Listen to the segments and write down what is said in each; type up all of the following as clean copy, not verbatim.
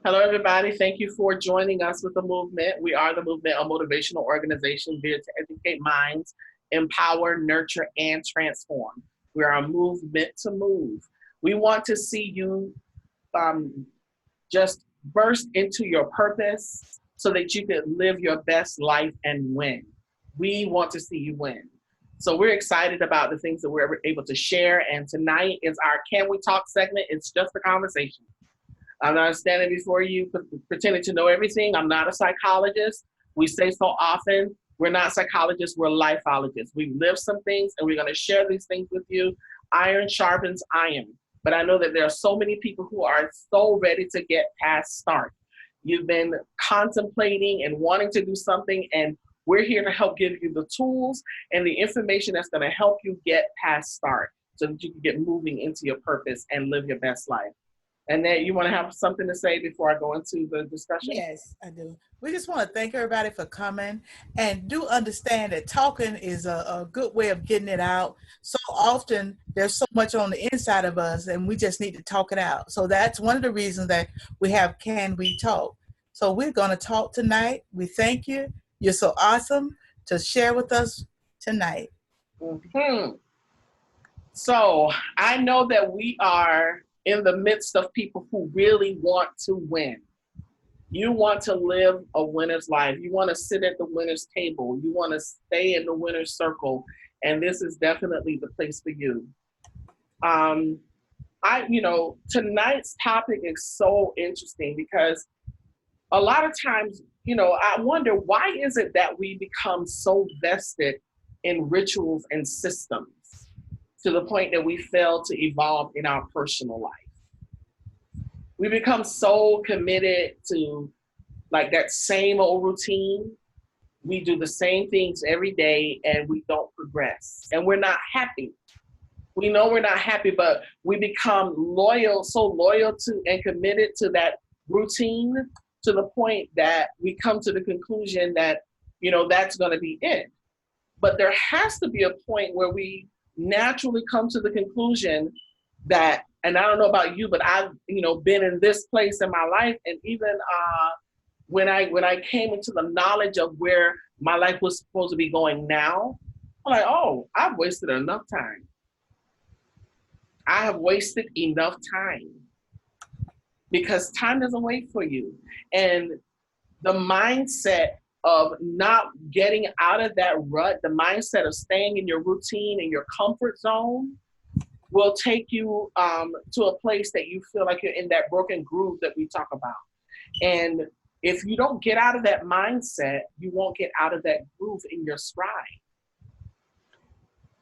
Hello, everybody. Thank you for joining us with the movement. We are the movement, a motivational organization here to educate minds, empower, nurture, and transform. We are a movement to move. We want to see you um, just burst into your purpose so that you could live your best life and win. We want to see you win. So we're excited about the things that we're able to share. And tonight is our Can We Talk segment. It's just a conversation. I'm not standing before you pretending to know everything. I'm not a psychologist. We say so often, we're not psychologists, we're lifeologists. We've lived some things and we're going to share these things with you. Iron sharpens iron. But I know that there are so many people who are so ready to get past start. You've been contemplating and wanting to do something, and we're here to help give you the tools and the information that's going to help you get past start so that you can get moving into your purpose and live your best life. And then you want to have something to say before I go into the discussion? Yes, I do. We just want to thank everybody for coming and do understand that talking is a good way of getting it out. So often there's so much on the inside of us and we just need to talk it out. So that's one of the reasons that we have Can We Talk. So we're going to talk tonight. We thank you. You're so awesome to share with us tonight. Hmm. So I know that we are in the midst of people who really want to win. You want to live a winner's life. You want to sit at the winner's table. You want to stay in the winner's circle. And this is definitely the place for you. Um, tonight's topic is so interesting because a lot of times, I wonder why is it that we become so vested in rituals and systems to the point that we fail to evolve in our personal life. We become so committed to like that same old routine. We do the same things every day and we don't progress. And we're not happy. We know we're not happy, but we become so loyal to and committed to that routine to the point that we come to the conclusion that, that's going to be it. But there has to be a point where we naturally come to the conclusion that, and I don't know about you, but I've, been in this place in my life. And even when I came into the knowledge of where my life was supposed to be going now, I'm like, oh, I've wasted enough time. I have wasted enough time because time doesn't wait for you. And the mindset of not getting out of that rut, the mindset of staying in your routine and your comfort zone will take you to a place that you feel like you're in that broken groove that we talk about. And if you don't get out of that mindset, you won't get out of that groove in your stride.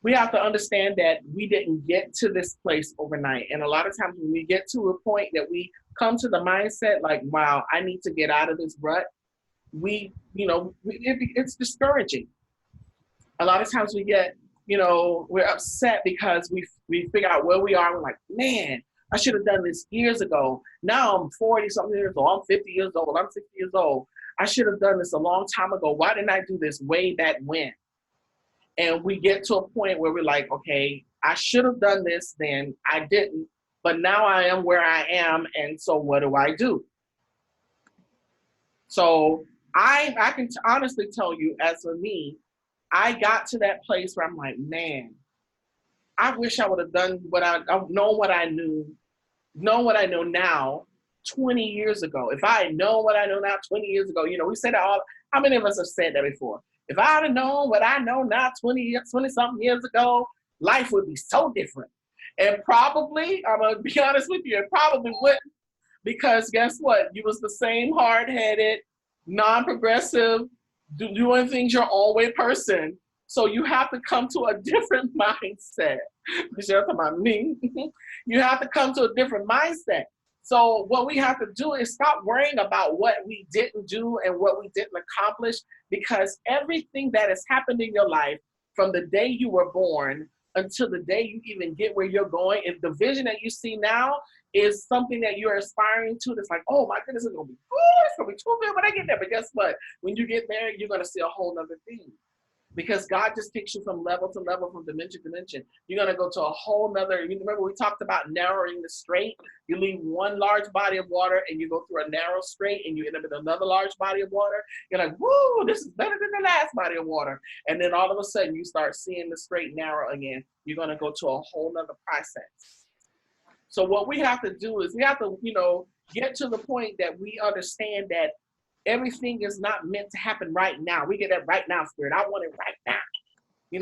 We have to understand that we didn't get to this place overnight. And a lot of times when we get to a point that we come to the mindset like, wow, I need to get out of this rut, it's discouraging. A lot of times we get, we're upset because we figure out where we are. We're like, man, I should have done this years ago. Now I'm 40 something years old. I'm 50 years old. I'm 60 years old. I should have done this a long time ago. Why didn't I do this way back when? And we get to a point where we're like, okay, I should have done this then. I didn't. But now I am where I am. And so what do I do? So I can honestly tell you, as for me, I got to that place where I'm like, man, I wish I would have done known what I know now 20 years ago. If I had known what I know now 20 years ago, we said that all, how many of us have said that before? If I had known what I know now 20 something years ago, life would be so different. And probably, I'm going to be honest with you, it probably wouldn't. Because guess what? You was the same hard-headed, non-progressive, doing things your own way person. So you have to come to a different mindset. Michelle, talking about me. You have to come to a different mindset. So what we have to do is stop worrying about what we didn't do and what we didn't accomplish, because everything that has happened in your life from the day you were born until the day you even get where you're going, if the vision that you see now is something that you're aspiring to, that's like, oh my goodness, it's gonna be good, it's gonna be too good when I get there. But guess what? When you get there, you're gonna see a whole nother thing. because God just takes you from level to level, from dimension to dimension. You're going to go to a whole nother. You remember we talked about narrowing the strait? You leave one large body of water and you go through a narrow strait and you end up in another large body of water. You're like, woo, this is better than the last body of water. And then all of a sudden you start seeing the strait narrow again. You're going to go to a whole nother process. So what we have to do is we have to, get to the point that we understand that everything is not meant to happen right now. We get that right now spirit. I want it right now.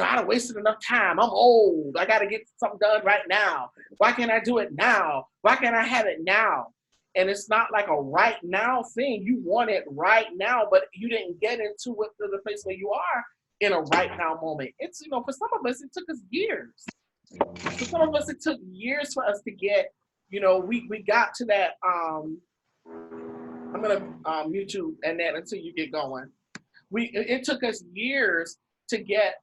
I done wasted enough time. I'm old. I got to get something done right now. Why can't I do it now? Why can't I have it now? And it's not like a right now thing. You want it right now, but you didn't get into it to the place where you are in a right now moment. It's, for some of us, it took us years. For some of us, it took years for us to get, we got to that, I'm going to mute you and that until you get going. It took us years to get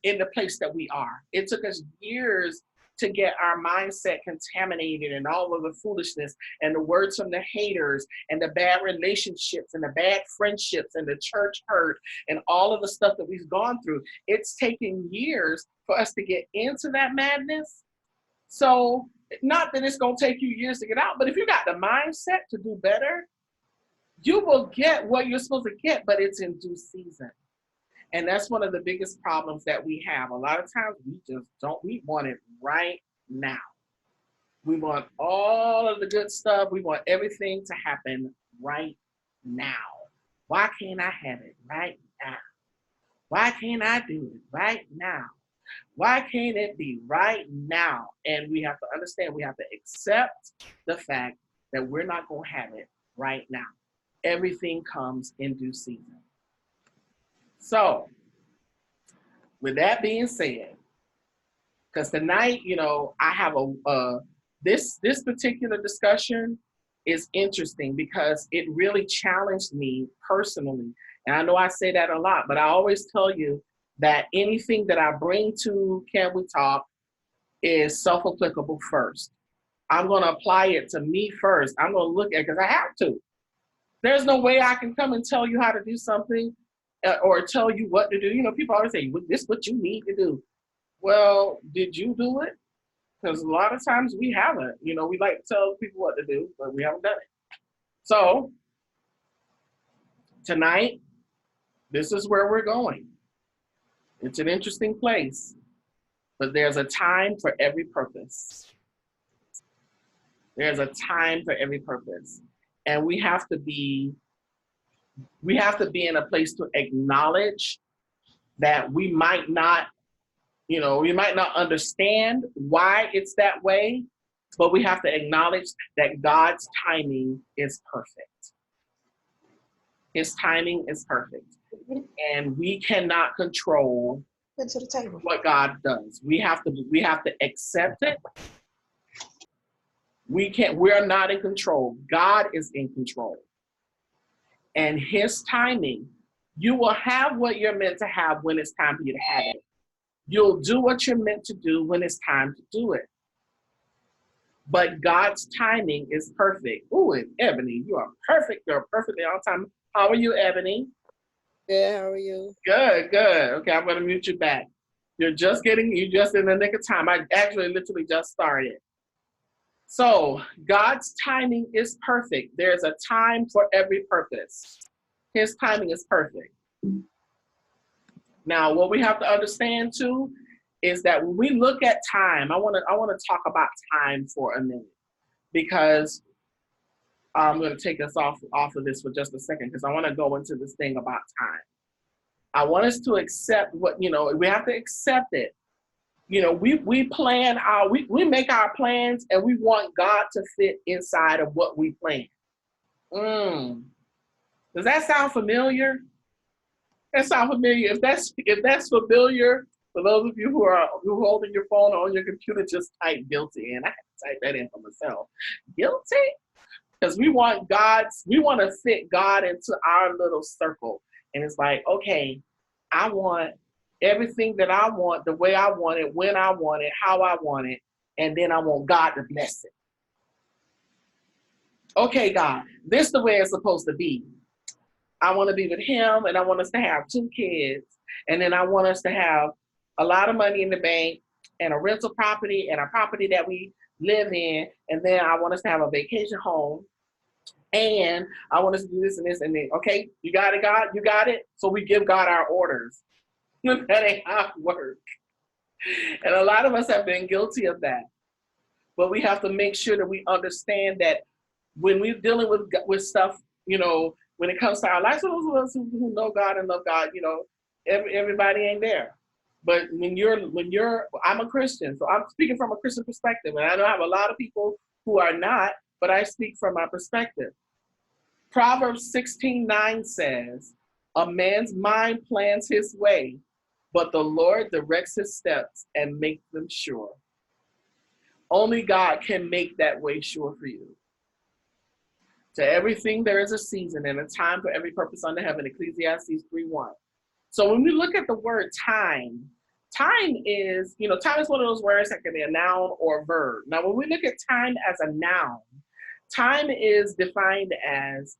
in the place that we are. It took us years to get our mindset contaminated and all of the foolishness and the words from the haters and the bad relationships and the bad friendships and the church hurt and all of the stuff that we've gone through. It's taken years for us to get into that madness. So not that it's going to take you years to get out, but if you got the mindset to do better, you will get what you're supposed to get, but it's in due season. And that's one of the biggest problems that we have. A lot of times we want it right now. We want all of the good stuff. We want everything to happen right now. Why can't I have it right now? Why can't I do it right now? Why can't it be right now? And we have to understand, we have to accept the fact that we're not going to have it right now. Everything comes in due season. So, with that being said, because tonight, I have this particular discussion is interesting because it really challenged me personally. And I know I say that a lot, but I always tell you that anything that I bring to Can We Talk is self-applicable first. I'm going to apply it to me first. I'm going to look at it because I have to. There's no way I can come and tell you how to do something or tell you what to do. People always say, this is what you need to do. Well, did you do it? Because a lot of times we haven't. We like to tell people what to do, but we haven't done it. So tonight, this is where we're going. It's an interesting place, but there's a time for every purpose. There's a time for every purpose. And we have to be in a place to acknowledge that we might not understand why it's that way, but we have to acknowledge that God's timing is perfect. His timing is perfect. And we cannot control what God does. We have to accept it. We're not in control. God is in control. And his timing, you will have what you're meant to have when it's time for you to have it. You'll do what you're meant to do when it's time to do it. But God's timing is perfect. Ooh, and Ebony, you are perfect. You're perfectly on time. How are you, Ebony? Good, how are you? Good. Okay, I'm going to mute you back. You're just in the nick of time. I actually literally just started. So God's timing is perfect. There's a time for every purpose. His timing is perfect. Now, what we have to understand too is that when we look at time, I want to talk about time for a minute, because I'm going to take us off of this for just a second, because I want to go into this thing about time. I want us to accept we have to accept it. We plan we make our plans, and we want God to fit inside of what we plan. Does that sound familiar? That sound familiar? If that's familiar, for those of you who are holding your phone or on your computer, just type guilty, and I have to type that in for myself. Guilty? Because we want to fit God into our little circle, and it's like, okay, I want everything that I want, the way I want it, when I want it, how I want it, and then I want God to bless it. Okay, God, this is the way it's supposed to be. I want to be with him, and I want us to have 2 kids, And then I want us to have a lot of money in the bank and a rental property and a property that we live in. And then I want us to have a vacation home. And I want us to do this and this. And then, okay, you got it, God, you got it. So we give God our orders. That ain't how it works. And a lot of us have been guilty of that. But we have to make sure that we understand that when we're dealing with stuff, when it comes to our lives, those of us who know God and love God, everybody ain't there. But I'm a Christian, so I'm speaking from a Christian perspective, and I know I have a lot of people who are not, but I speak from my perspective. Proverbs 16:9 says, "A man's mind plans his way, but the Lord directs his steps and makes them sure." Only God can make that way sure for you. To everything there is a season and a time for every purpose under heaven, Ecclesiastes 3:1. So when we look at the word time, time is one of those words that can be a noun or a verb. Now, when we look at time as a noun, time is defined as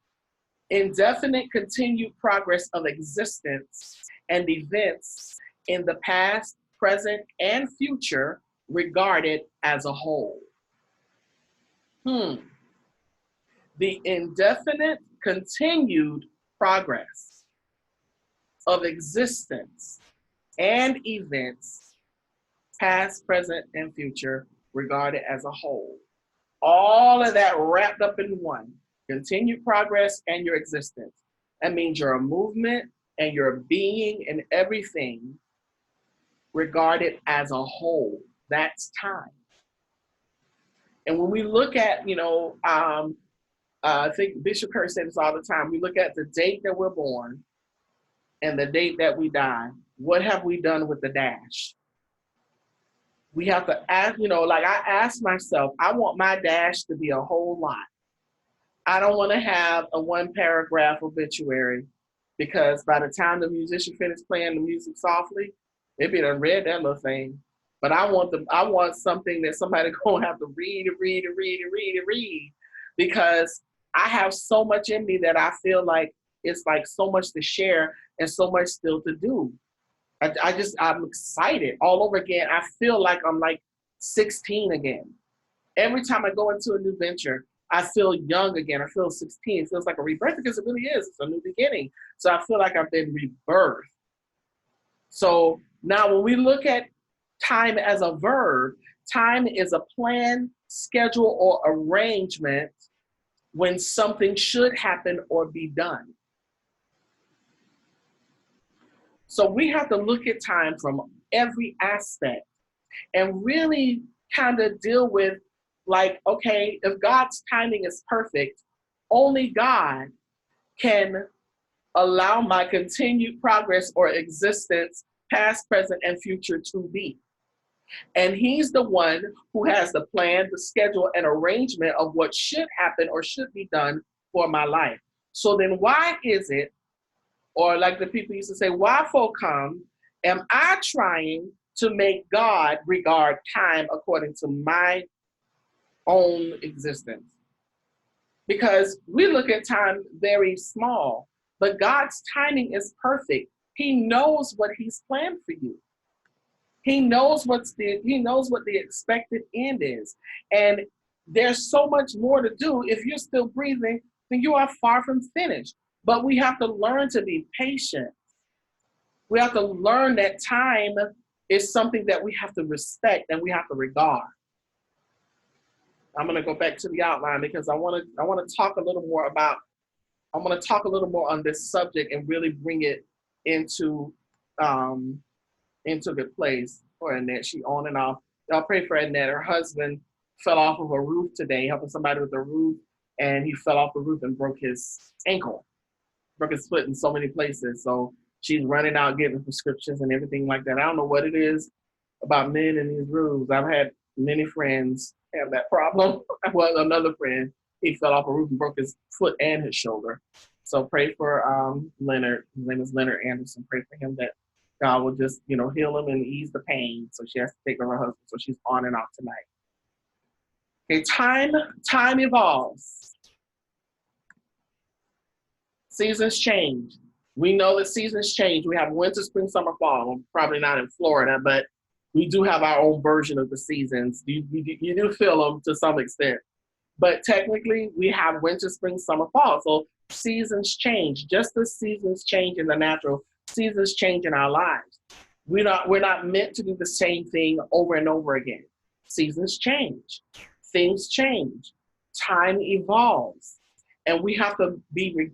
indefinite continued progress of existence and events in the past, present, and future regarded as a whole. The indefinite continued progress of existence and events, past, present, and future, regarded as a whole. All of that wrapped up in one. Continued progress and your existence. That means you're a movement and your being and everything regarded as a whole. That's time. And when we look at, I think Bishop Kerr said this all the time, we look at the date that we're born and the date that we die. What have we done with the dash? We have to ask, like I ask myself, I want my dash to be a whole lot. I don't want to have a one paragraph obituary, because by the time the musician finished playing the music softly, they be done read that little thing. But I want something that somebody gonna have to read, because I have so much in me that I feel like it's like so much to share and so much still to do. I'm excited all over again. I feel like I'm like 16 again. Every time I go into a new venture, I feel young again. I feel 16. It feels like a rebirth, because it really is. It's a new beginning. So I feel like I've been rebirthed. So now when we look at time as a verb, time is a plan, schedule, or arrangement when something should happen or be done. So we have to look at time from every aspect and really kind of deal with, like, okay, if God's timing is perfect, only God can allow my continued progress or existence, past, present, and future, to be. And he's the one who has the plan, the schedule, and arrangement of what should happen or should be done for my life. So then why is it, or like the people used to say, why for come am I trying to make God regard time according to my own existence? Because we look at time very small, but God's timing is perfect. He knows what he's planned for you. He knows what the expected end is. And there's so much more to do. If you're still breathing, then you are far from finished. But we have to learn to be patient. We have to learn that time is something that we have to respect and we have to regard. I'm going to go back to the outline because I want to talk a little more on this subject and really bring it into good place for Annette. She on and off. Y'all pray for Annette. Her husband fell off of a roof today, helping somebody with a roof, and he fell off the roof and broke his ankle, broke his foot in so many places. So she's running out getting prescriptions and everything like that. I don't know what it is about men in these roofs. I've had many friends have that problem. Well, another friend, he fell off a roof and broke his foot and his shoulder. So pray for Leonard. His name is Leonard Anderson. Pray for him that God will just, heal him and ease the pain. So she has to take care of her husband. So she's on and off tonight. Okay, time evolves. Seasons change. We know that seasons change. We have winter, spring, summer, fall. Well, probably not in Florida, but we do have our own version of the seasons. You do feel them to some extent. But technically, we have winter, spring, summer, fall. So seasons change. Just as seasons change in the natural, seasons change in our lives. We're not meant to do the same thing over and over again. Seasons change. Things change. Time evolves. And we have to be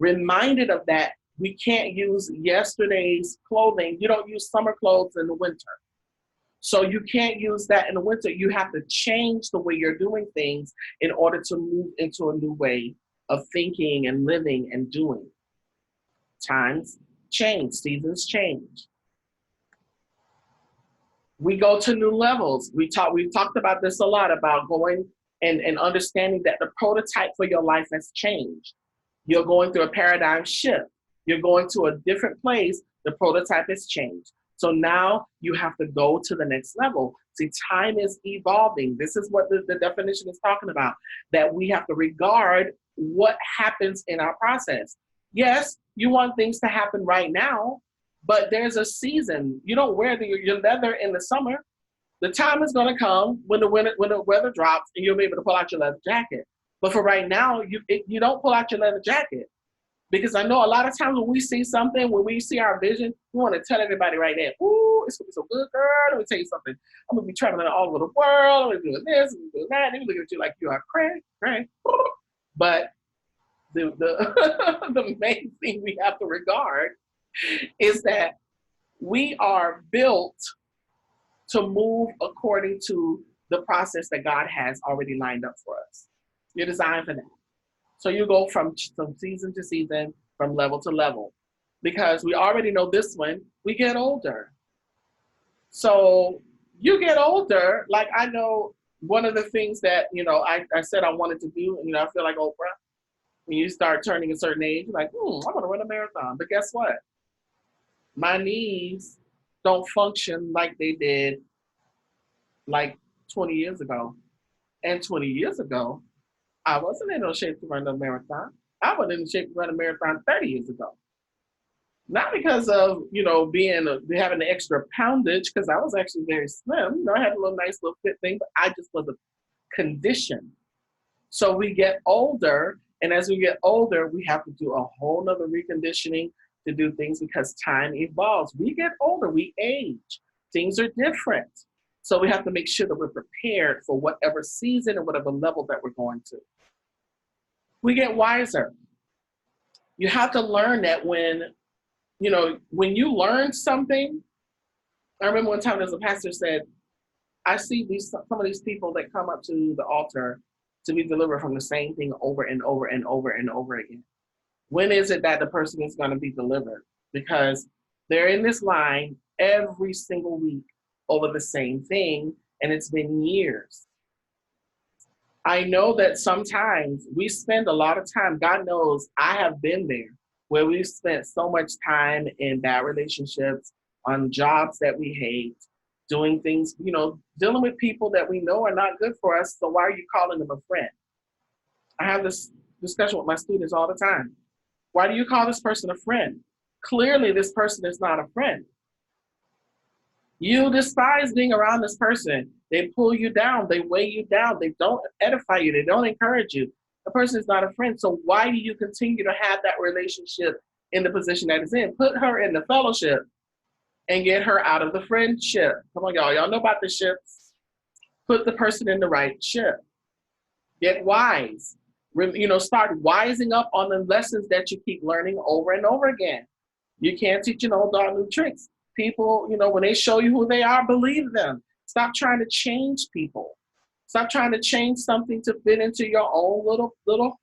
reminded of that. We can't use yesterday's clothing. You don't use summer clothes in the winter. So you can't use that in the winter. You have to change the way you're doing things in order to move into a new way of thinking and living and doing. Times change, seasons change. We go to new levels. We've talked about this a lot, about going and understanding that the prototype for your life has changed. You're going through a paradigm shift. You're going to a different place. The prototype has changed. So now you have to go to the next level. See, time is evolving. This is what the definition is talking about, that we have to regard what happens in our process. Yes, you want things to happen right now, but there's a season. You don't wear your leather in the summer. The time is going to come when the weather drops and you'll be able to pull out your leather jacket. But for right now, you don't pull out your leather jacket. Because I know a lot of times when we see something, when we see our vision, we want to tell everybody right there, ooh, it's going to be so good, girl. Let me tell you something. I'm going to be traveling all over the world. I'm going to be doing this, and doing that. And they look at you like you are crazy. But the the main thing we have to regard is that we are built to move according to the process that God has already lined up for us. You're designed for that. So you go from season to season, from level to level, because we already know this one, we get older. So you get older, like I know one of the things that, I said I wanted to do, and, I feel like Oprah, when you start turning a certain age, you're like, I want to run a marathon. But guess what? My knees don't function like they did like 20 years ago. And 20 years ago, I wasn't in no shape to run a marathon. I was in shape to run a marathon 30 years ago. Not because of, having the extra poundage, because I was actually very slim. I had a little nice little fit thing, but I just wasn't conditioned. So we get older, and as we get older, we have to do a whole nother reconditioning to do things because time evolves. We get older, we age. Things are different. So we have to make sure that we're prepared for whatever season or whatever level that we're going to. We get wiser. You have to learn that when you learn something. I remember one time there's a pastor said, I see some of these people that come up to the altar to be delivered from the same thing over and over and over and over again. When is it that the person is going to be delivered? Because they're in this line every single week over the same thing, and it's been years. I know that sometimes we spend a lot of time, God knows I have been there, where we've spent so much time in bad relationships, on jobs that we hate, doing things, dealing with people that we know are not good for us, so why are you calling them a friend? I have this discussion with my students all the time. Why do you call this person a friend? Clearly, this person is not a friend. You despise being around this person. They pull you down. They weigh you down. They don't edify you. They don't encourage you. The person is not a friend. So why do you continue to have that relationship in the position that it's in? Put her in the fellowship and get her out of the friendship. Come on, y'all. Y'all know about the ships. Put the person in the right ship. Get wise. Start wising up on the lessons that you keep learning over and over again. You can't teach an old dog new tricks. People, when they show you who they are, believe them. Stop trying to change people. Stop trying to change something to fit into your own little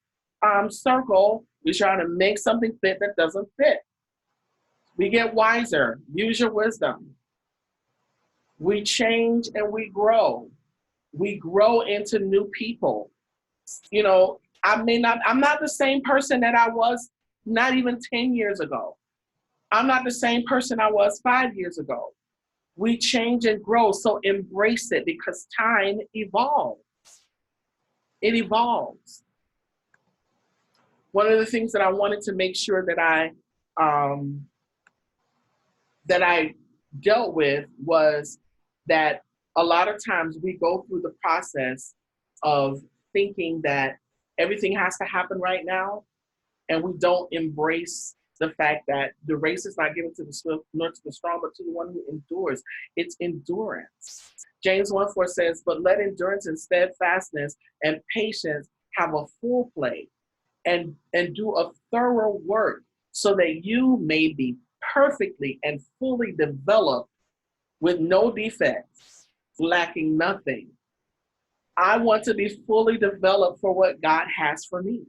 circle. You're trying to make something fit that doesn't fit. We get wiser. Use your wisdom. We change and we grow. We grow into new people. I'm not the same person that I was not even 10 years ago. I'm not the same person I was 5 years ago. We change and grow, so embrace it because time evolves. It evolves. One of the things that I wanted to make sure that I um, that I dealt with was that a lot of times we go through the process of thinking that everything has to happen right now, and we don't embrace the fact that the race is not given to the swift nor to the strong, but to the one who endures. It's endurance. James 1:4 says, but let endurance and steadfastness and patience have a full play and do a thorough work so that you may be perfectly and fully developed with no defects, lacking nothing. I want to be fully developed for what God has for me.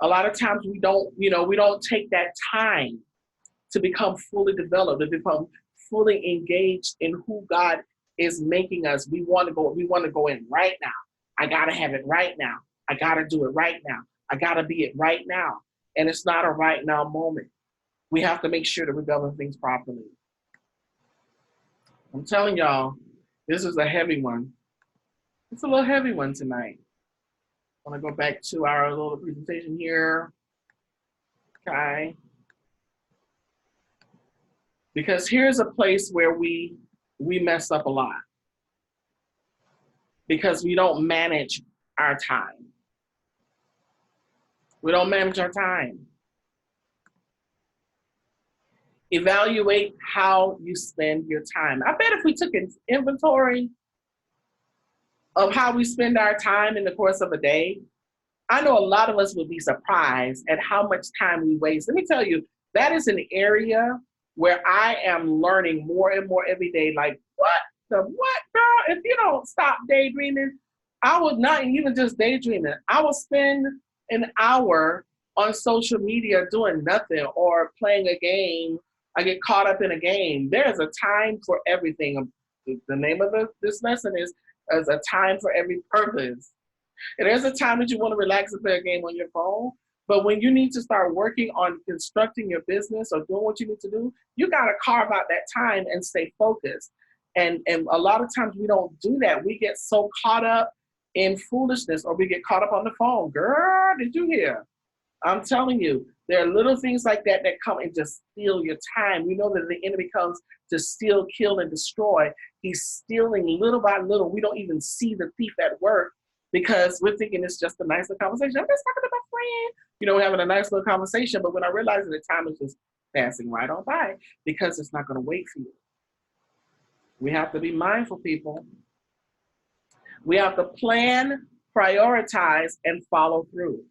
A lot of times we don't take that time to become fully developed, to become fully engaged in who God is making us. We want to go in right now. I gotta have it right now. I gotta do it right now. I gotta be it right now. And it's not a right now moment. We have to make sure that we govern things properly. I'm telling y'all, this is a heavy one. It's a little heavy one tonight. I want to go back to our little presentation here. Okay. Because here's a place where we mess up a lot because we don't manage our time. We don't manage our time. Evaluate how you spend your time. I bet if we took an inventory of how we spend our time in the course of a day, I know a lot of us would be surprised at how much time we waste. Let me tell you, that is an area where I am learning more and more every day. Like, what, girl? If you don't stop daydreaming, I would not even just daydreaming. I will spend an hour on social media doing nothing or playing a game. I get caught up in a game. There's a time for everything. The name of this lesson is a time for every purpose. And there's a time that you want to relax and play a game on your phone. But when you need to start working on constructing your business or doing what you need to do, you got to carve out that time and stay focused. And a lot of times we don't do that. We get so caught up in foolishness or we get caught up on the phone. Girl, did you hear? I'm telling you, there are little things like that that come and just steal your time. We know that the enemy comes to steal, kill, and destroy. He's stealing little by little. We don't even see the thief at work because we're thinking it's just a nice little conversation. I'm just talking to my friend. We're having a nice little conversation, but when I realize that the time is just passing right on by because it's not going to wait for you. We have to be mindful, people. We have to plan, prioritize, and follow through.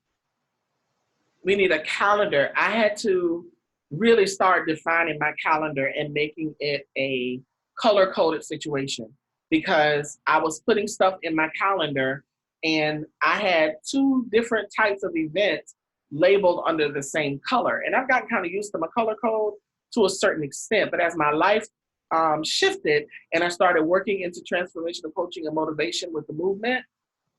We need a calendar. I had to really start defining my calendar and making it a color-coded situation because I was putting stuff in my calendar and I had 2 different types of events labeled under the same color. And I've gotten kind of used to my color code to a certain extent, but as my life shifted and I started working into transformational coaching and motivation with the movement,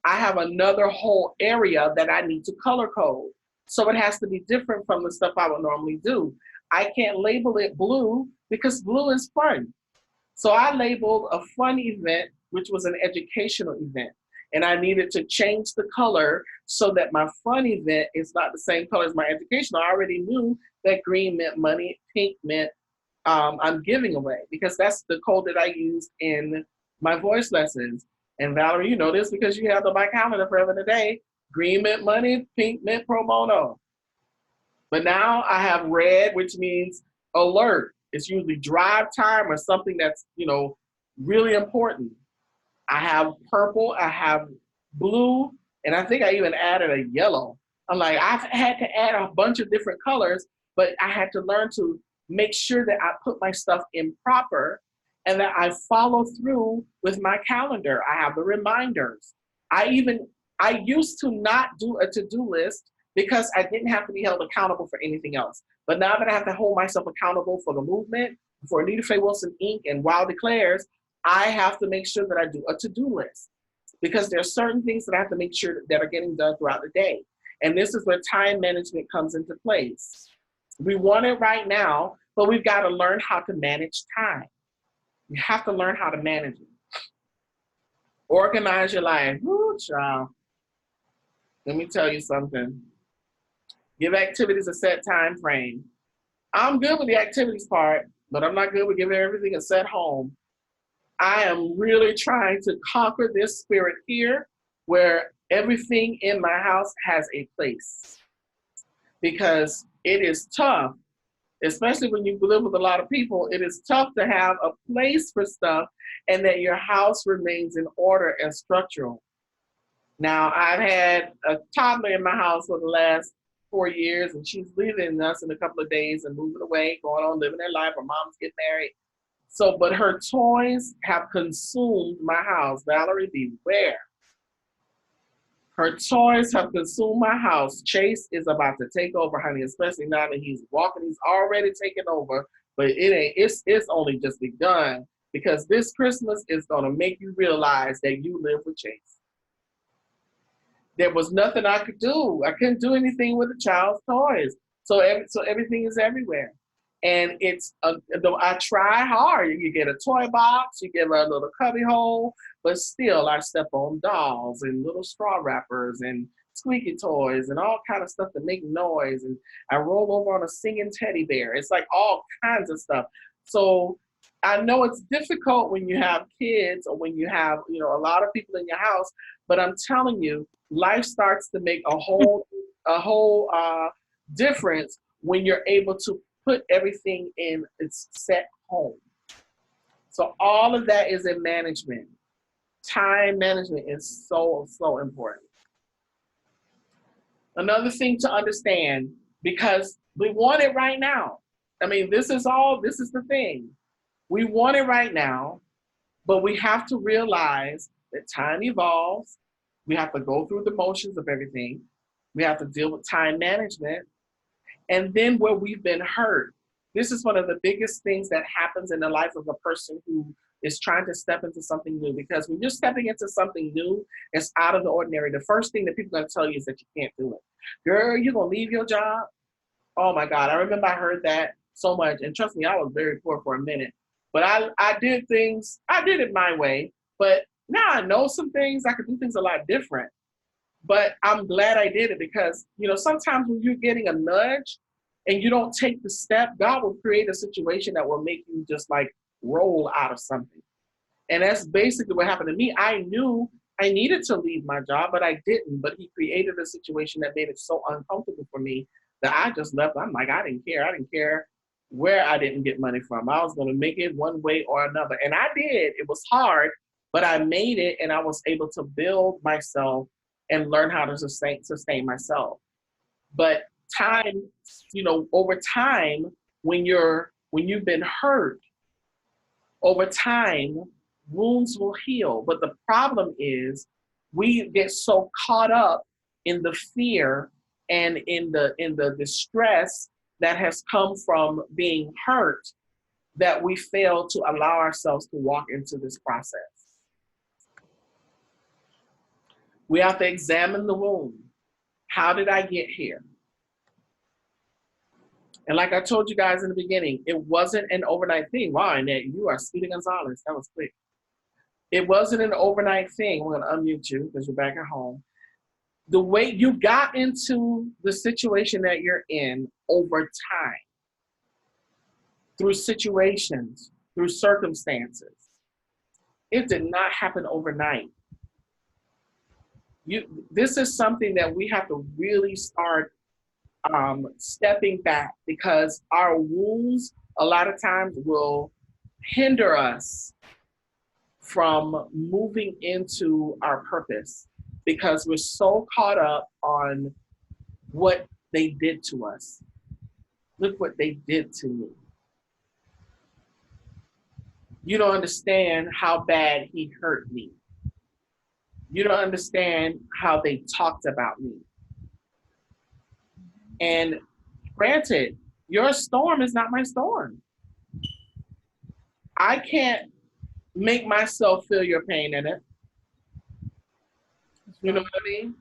I have another whole area that I need to color code. So it has to be different from the stuff I would normally do. I can't label it blue because blue is fun. So I labeled a fun event, which was an educational event. And I needed to change the color so that my fun event is not the same color as my educational. I already knew that green meant money, pink meant I'm giving away because that's the code that I used in my voice lessons. And Valerie, you know this because you have on my calendar forever and a day. Green meant money, pink meant pro bono. But now I have red, which means alert. It's usually drive time or something that's, really important. I have purple, I have blue, and I think I even added a yellow. I'm like, I've had to add a bunch of different colors, but I had to learn to make sure that I put my stuff in proper and that I follow through with my calendar. I have the reminders. I used to not do a to-do list because I didn't have to be held accountable for anything else. But now that I have to hold myself accountable for the movement, for Anita Faye Wilson Inc. and Wild Declares, I have to make sure that I do a to-do list because there are certain things that I have to make sure that are getting done throughout the day. And this is where time management comes into place. We want it right now, but we've got to learn how to manage time. You have to learn how to manage it. Organize your life. Woo, child. Let me tell you something. Give activities a set time frame. I'm good with the activities part, but I'm not good with giving everything a set home. I am really trying to conquer this spirit here where everything in my house has a place, because it is tough, especially when you live with a lot of people. It is tough to have a place for stuff and that your house remains in order and structural. Now, I've had a toddler in my house for the last 4 years, and she's leaving us in a couple of days and moving away, going on living their life. Her mom's getting married. So, but her toys have consumed my house. Valerie, beware. Her toys have consumed my house. Chase is about to take over, honey, especially now that he's walking. He's already taken over, but it's only just begun, because this Christmas is gonna make you realize that you live with Chase. There was nothing I could do. I couldn't do anything with the child's toys. So everything is everywhere. And I try hard. You get a toy box, you give her a little cubby hole, but still I step on dolls and little straw wrappers and squeaky toys and all kind of stuff to make noise. And I roll over on a singing teddy bear. It's like all kinds of stuff. So I know it's difficult when you have kids or when you have, a lot of people in your house, but I'm telling you, life starts to make a whole difference when you're able to put everything in its set home. So all of that is in management. Time management is so, so important. Another thing to understand, because we want it right now. I mean, this is the thing. We want it right now, but we have to realize that time evolves. We have to go through the motions of everything. We have to deal with time management. And then where we've been hurt. This is one of the biggest things that happens in the life of a person who is trying to step into something new. Because when you're stepping into something new, it's out of the ordinary. The first thing that people are going to tell you is that you can't do it. Girl, you're going to leave your job? Oh my God, I remember I heard that so much. And trust me, I was very poor for a minute. But I did it my way. But now I know some things, I could do things a lot different. But I'm glad I did it, because, sometimes when you're getting a nudge and you don't take the step, God will create a situation that will make you just like roll out of something. And that's basically what happened to me. I knew I needed to leave my job, but I didn't. But he created a situation that made it so uncomfortable for me that I just left. I'm like, I didn't care. I didn't care where I didn't get money from. I was going to make it one way or another. And I did. It was hard, but I made it, and I was able to build myself and learn how to sustain myself. But time, over time, when you've been hurt, over time, wounds will heal. But the problem is we get so caught up in the fear and in the distress that has come from being hurt that we fail to allow ourselves to walk into this process. We have to examine the wound. How did I get here? And like I told you guys in the beginning, it wasn't an overnight thing. Wow, Annette, you are Speedy Gonzalez. That was quick. It wasn't an overnight thing. We're going to unmute you because you're back at home. The way you got into the situation that you're in over time, through situations, through circumstances, it did not happen overnight. This is something that we have to really start stepping back, because our wounds a lot of times will hinder us from moving into our purpose, because we're so caught up on what they did to us. Look what they did to me. You don't understand how bad he hurt me. You don't understand how they talked about me. And granted, your storm is not my storm. I can't make myself feel your pain in it. You know what I mean?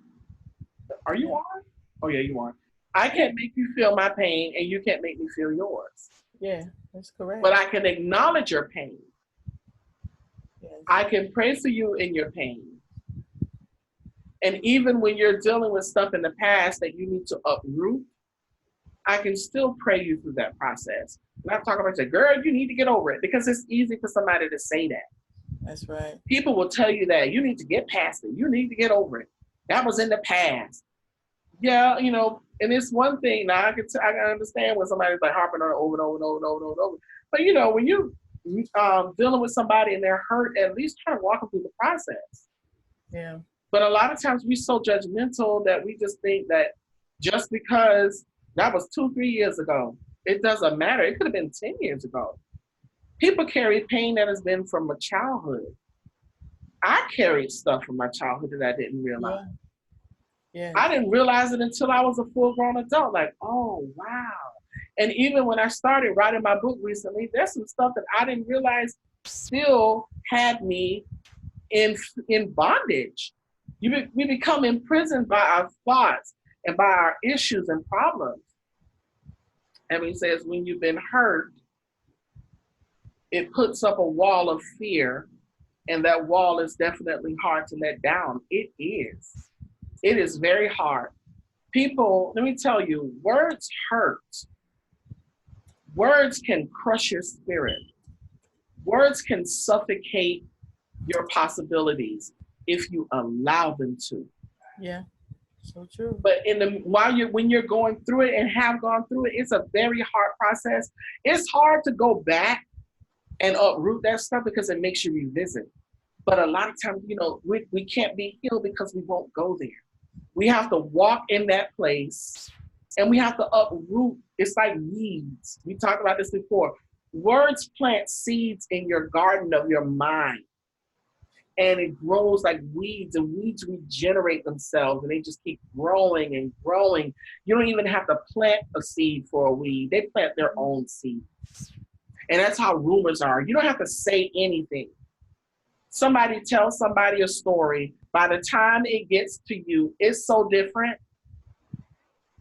Are you on? Oh yeah, you are. I can't make you feel my pain, and you can't make me feel yours. Yeah, that's correct. But I can acknowledge your pain. Yes. I can pray for you in your pain. And even when you're dealing with stuff in the past that you need to uproot, I can still pray you through that process. And I'm talking about, say, girl, you need to get over it, because it's easy for somebody to say that. That's right. People will tell you that you need to get past it. You need to get over it. That was in the past. Yeah, and it's one thing. Now I can understand when somebody's like harping on it over and over and over and over and over. But when you dealing with somebody and they're hurt, at least try to walk them through the process. Yeah. But a lot of times we're so judgmental that we just think that just because that was 2-3 years ago, it doesn't matter. It could have been 10 years ago. People carry pain that has been from a childhood. I carried stuff from my childhood that I didn't realize. Yeah. I didn't realize it until I was a full-grown adult. Like, oh, wow. And even when I started writing my book recently, there's some stuff that I didn't realize still had me in bondage. We become imprisoned by our thoughts and by our issues and problems. And he says, when you've been hurt, it puts up a wall of fear, and that wall is definitely hard to let down. It is. It is very hard. People, let me tell you, words hurt. Words can crush your spirit. Words can suffocate your possibilities if you allow them to. Yeah, so true. But when you're going through it and have gone through it, it's a very hard process. It's hard to go back and uproot that stuff because it makes you revisit. But a lot of times, we can't be healed because we won't go there. We have to walk in that place and we have to uproot. It's like weeds. We talked about this before. Words plant seeds in your garden of your mind. And it grows like weeds, and weeds regenerate themselves, and they just keep growing and growing. You don't even have to plant a seed for a weed. They plant their own seed. And that's how rumors are. You don't have to say anything. Somebody tells somebody a story. By the time it gets to you, it's so different.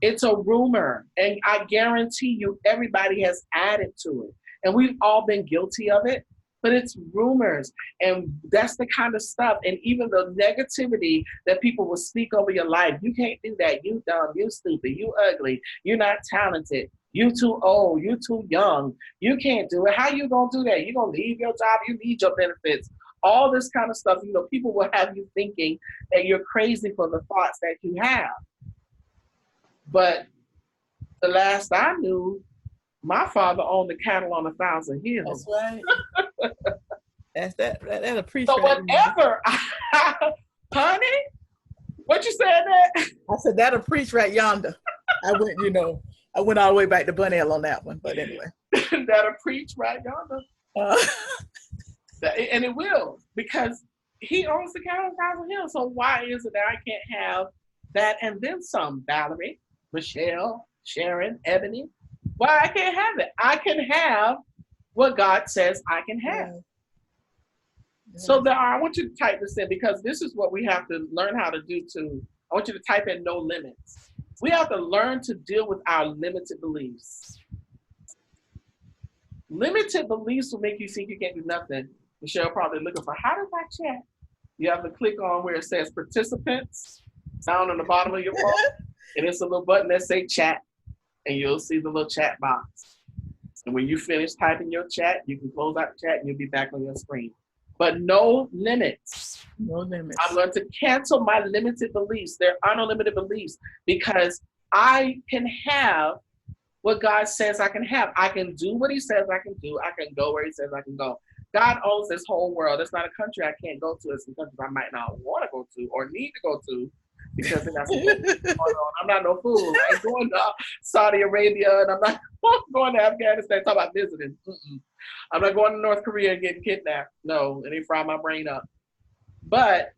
It's a rumor. And I guarantee you, everybody has added to it. And we've all been guilty of it. But it's rumors, and that's the kind of stuff, and even the negativity that people will speak over your life. You can't do that. You dumb, you stupid, you ugly, you're not talented, you too old, you too young, you can't do it. How you gonna do that? You're gonna leave your job, you need your benefits. All this kind of stuff, people will have you thinking that you're crazy for the thoughts that you have. But the last I knew, my father owned the cattle on 1,000 hills. That's right. That'll preach. So whatever, honey, what you said that? I said that'll preach right yonder. I went all the way back to Bunnell on that one, but anyway. That'll preach right yonder. And it will, because he owns the cattle on 1,000 hills. So why is it that I can't have that and then some? Valerie, Michelle, Sharon, Ebony. Why I can't have it? I can have what God says I can have. Yeah. So I want you to type this in, because this is what we have to learn how to do too. I want you to type in no limits. We have to learn to deal with our limited beliefs. Limited beliefs will make you think you can't do nothing. Michelle probably looking for, how does I chat? You have to click on where it says participants down on the bottom of your phone, and it's a little button that says chat. And you'll see the little chat box. And when you finish typing your chat, you can close out the chat and you'll be back on your screen. But no limits. No limits. I'm going to cancel my limited beliefs. There are no limited beliefs, because I can have what God says I can have. I can do what he says I can do. I can go where he says I can go. God owns this whole world. It's not a country I can't go to. It's some countries I might not want to go to or need to go to, because that's going on. I'm not no fool. I ain't going to Saudi Arabia, and I'm not going to Afghanistan. Talk about visiting. I'm not going to North Korea and getting kidnapped. No, and they fry my brain up. But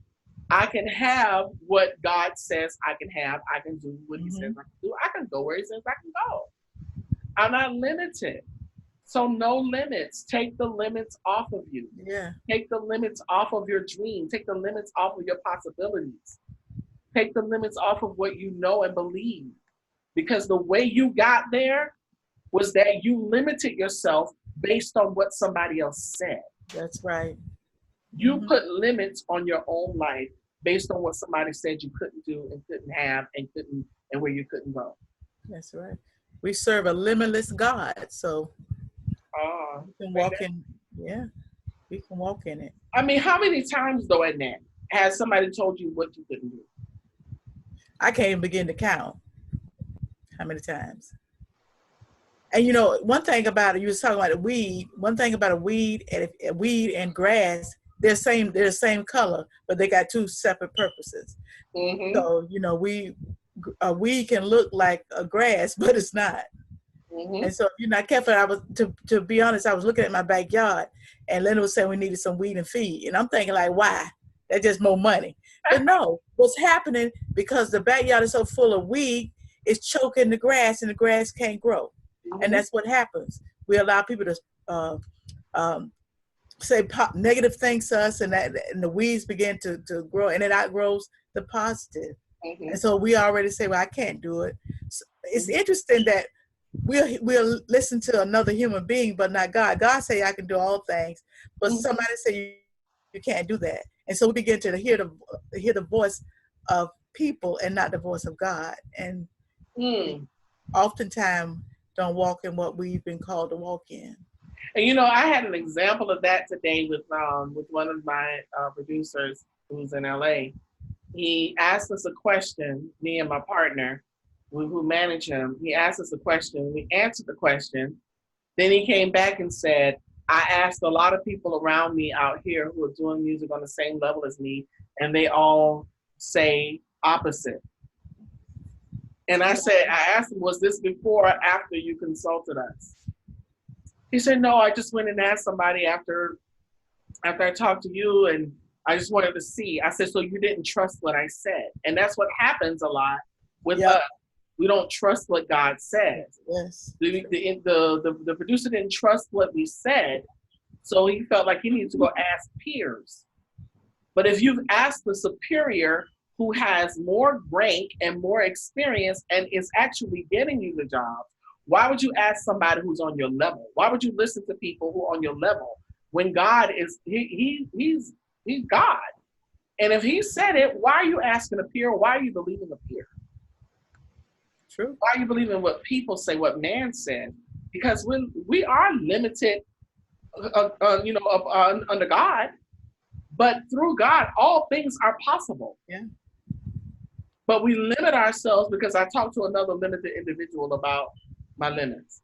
I can have what God says I can have. I can do what he says I can do. I can go where he says I can go. I'm not limited. So no limits. Take the limits off of you. Yeah. Take the limits off of your dream. Take the limits off of your possibilities. Take the limits off of what you know and believe. Because the way you got there was that you limited yourself based on what somebody else said. That's right. You put limits on your own life based on what somebody said you couldn't do and couldn't have and where you couldn't go. That's right. We serve a limitless God, so Oh, we can walk in. Yeah, we can walk in it. I mean, how many times though, in that has somebody told you what you couldn't do? I can't even begin to count how many times. And you know, one thing about it, you was talking about a weed. One thing about a weed and a weed and grass, they're the same color, but they got two separate purposes. Mm-hmm. So you know, a weed can look like a grass, but it's not. Mm-hmm. And so if you're not careful, I was to be honest, I was looking at my backyard, and Linda was saying we needed some weed and feed, and I'm thinking like, why? That's just more money. But no, what's happening because the backyard is so full of weed, it's choking the grass, and the grass can't grow, and Mm-hmm. that's what happens. We allow people to uh, um, say negative things to us, and the weeds begin to grow, and it outgrows the positive. Mm-hmm. And so we already say, well, I can't do it. So it's Mm-hmm. interesting that we'll listen to another human being, but not God. God say I can do all things, but Mm-hmm. somebody say you can't do that. And so we begin to hear the voice of people and not the voice of God. And we Mm. oftentimes don't walk in what we've been called to walk in. And you know, I had an example of that today with one of my producers who's in LA. He asked us a question, me and my partner, who manage him. He asked us a question. We answered the question. Then he came back and said, I asked a lot of people around me out here who are doing music on the same level as me, and they all say opposite. And I asked him, was this before or after you consulted us? He said, no, I just went and asked somebody after I talked to you, and I just wanted to see. I said, so you didn't trust what I said. And that's what happens a lot with Yep. us. We don't trust what God says. Yes. The producer didn't trust what we said, so he felt like he needed to go ask peers. But if you've asked the superior who has more rank and more experience and is actually getting you the job, why would you ask somebody who's on your level? Why would you listen to people who are on your level when God is he's God? And if he said it, why are you asking a peer? Why are you believing a peer? True. Why are you believing what people say, what man said? Because when we are limited, under God, but through God, all things are possible. Yeah. But we limit ourselves because I talked to another limited individual about my limits.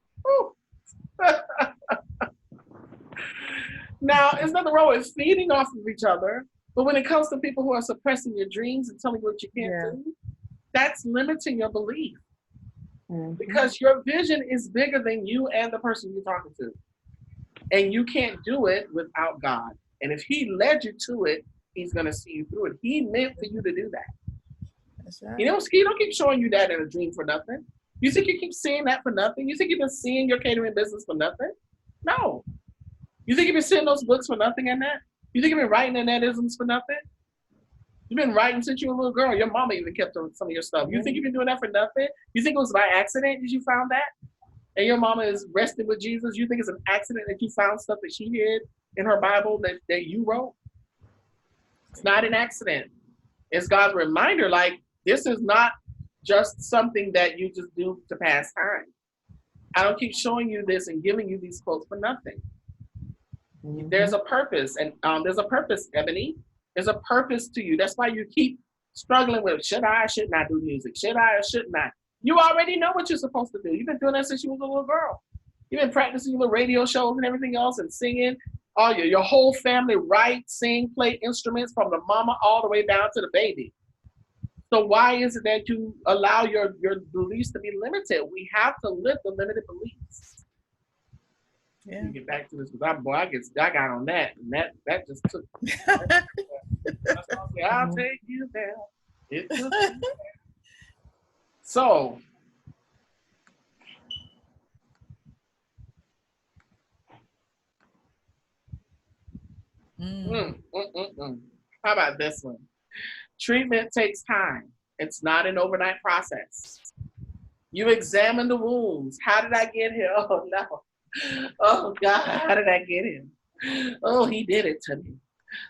Now, there's nothing wrong with feeding off of each other, but when it comes to people who are suppressing your dreams and telling you what you can't do, that's limiting your belief. Mm-hmm. Because your vision is bigger than you and the person you're talking to. And you can't do it without God. And if he led you to it, he's going to see you through it. He meant for you to do that. That's right. He don't keep showing you that in a dream for nothing. You think you keep seeing that for nothing? You think you've been seeing your catering business for nothing? No. You think you've been seeing those books for nothing in that? You think you've been writing in that isms for nothing? You've been writing since you were a little girl. Your mama even kept some of your stuff. You think you've been doing that for nothing? You think it was by accident that you found that? And your mama is resting with Jesus? You think it's an accident that you found stuff that she hid in her Bible that you wrote? It's not an accident. It's God's reminder, like, this is not just something that you just do to pass time. I don't keep showing you this and giving you these quotes for nothing. Mm-hmm. There's a purpose, and there's a purpose, Ebony. There's a purpose to you. That's why you keep struggling with, should I or shouldn't I do music? Should I or shouldn't I? You already know what you're supposed to do. You've been doing that since you was a little girl. You've been practicing the radio shows and everything else and singing. All your whole family write, sing, play instruments from the mama all the way down to the baby. So why is it that you allow your beliefs to be limited? We have to live the limited beliefs. Yeah. Get back to this because I got on that, and that just took. I'll take you there. It took me there. So. How about this one? Treatment takes time. It's not an overnight process. You examine the wounds. How did I get here? Oh, no. Oh, God, how did I get him? Oh, he did it to me.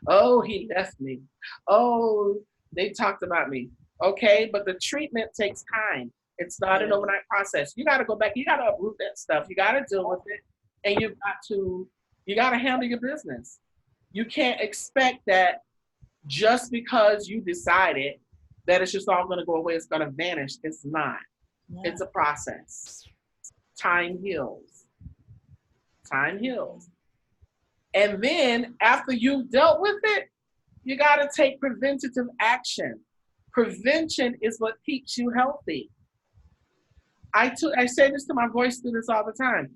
Oh, he left me. Oh, they talked about me. Okay, but the treatment takes time. It's not an overnight process. You got to go back. You got to uproot that stuff. You got to deal with it, and you got to handle your business. You can't expect that just because you decided that it's just all going to go away, it's going to vanish. It's not. Yeah. It's a process. Time heals. Time heals. And then after you've dealt with it, you got to take preventative action. Prevention is what keeps you healthy. I say this to my voice students all the time.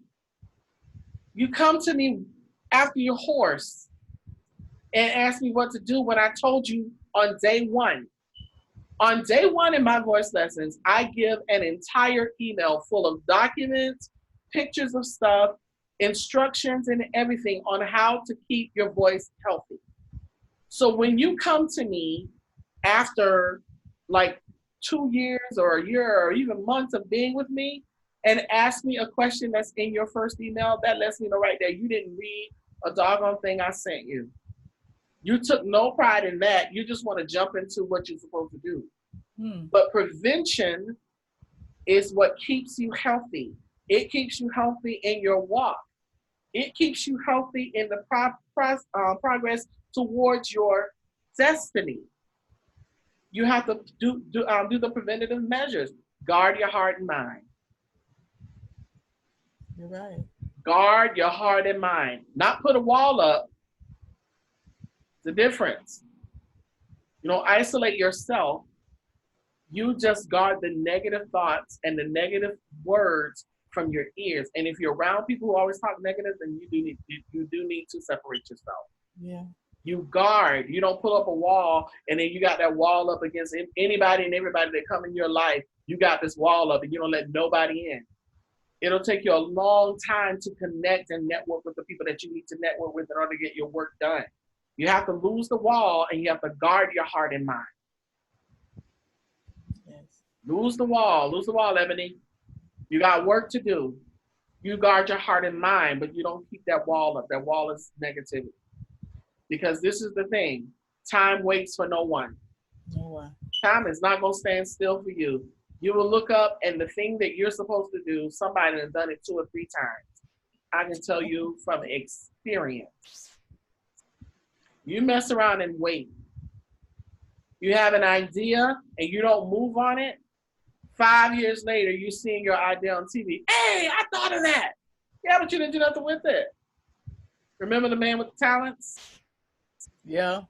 You come to me after you're hoarse and ask me what to do when I told you on day one. On day one in my voice lessons, I give an entire email full of documents, pictures of stuff, instructions, and everything on how to keep your voice healthy. So when you come to me after like 2 years or a year or even months of being with me and ask me a question that's in your first email, that lets me know right there you didn't read a doggone thing I sent you. You took no pride in that. You just want to jump into what you're supposed to do. But prevention is what keeps you healthy. It keeps you healthy in your walk. It keeps you healthy in the progress towards your destiny. You have to do the preventative measures. Guard your heart and mind. You're right. Guard your heart and mind. Not put a wall up. The difference. You don't isolate yourself. You just guard the negative thoughts and the negative words from your ears. And if you're around people who always talk negative, then you do need to separate yourself. Yeah. You guard. You don't pull up a wall and then you got that wall up against anybody and everybody that come in your life. You got this wall up and you don't let nobody in. It'll take you a long time to connect and network with the people that you need to network with in order to get your work done. You have to lose the wall and you have to guard your heart and mind. Yes. Lose the wall, Ebony. You got work to do. You guard your heart and mind, but you don't keep that wall up. That wall is negativity. Because this is the thing. Time waits for no one. No one. Time is not going to stand still for you. You will look up and the thing that you're supposed to do, somebody has done it 2 or 3 times. I can tell you from experience. You mess around and wait. You have an idea and you don't move on it. 5 years later, you're seeing your idea on TV. Hey, I thought of that. Yeah, but you didn't do nothing with it. Remember the man with the talents? Yeah.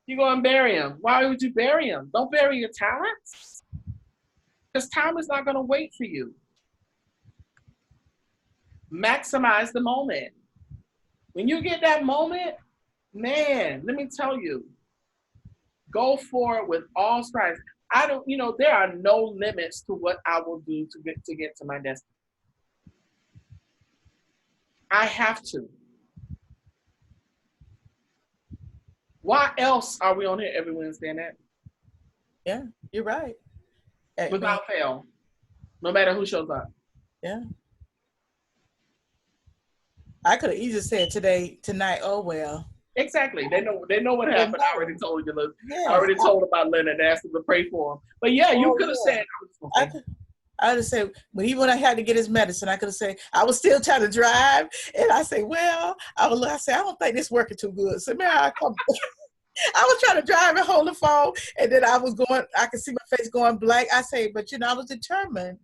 You go and bury him. Why would you bury him? Don't bury your talents. Because time is not going to wait for you. Maximize the moment. When you get that moment, man, let me tell you, go for it with all strides. There are no limits to what I will do to get to my destiny. I have to. Why else are we on here every Wednesday and that? Yeah, you're right. Without fail, no matter who shows up. Yeah. I could have easily said tonight, oh well. Exactly. They know what happened. I already told you. Yeah. I already told about Leonard and asked him to pray for him. But yeah, you could have said. I would have said when I had to get his medicine, I could have said I was still trying to drive, and I say, well, I don't think this working too good. So man, I was trying to drive and hold the phone, and then I could see my face going blank. I say, but I was determined.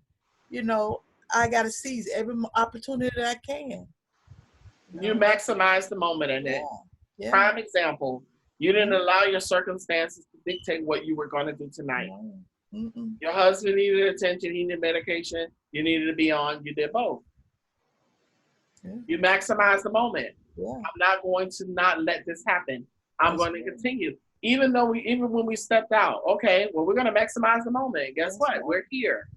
I got to seize every opportunity that I can. You maximize the moment in it. Yeah. Prime example, you didn't allow your circumstances to dictate what you were going to do tonight. Mm-mm. Your husband needed attention, he needed medication, you needed to be on, you did both. Yeah. You maximize the moment. Yeah. I'm not going to not let this happen. I'm going to continue. Even when we stepped out, okay, well, we're going to maximize the moment. Guess what? Right. We're here.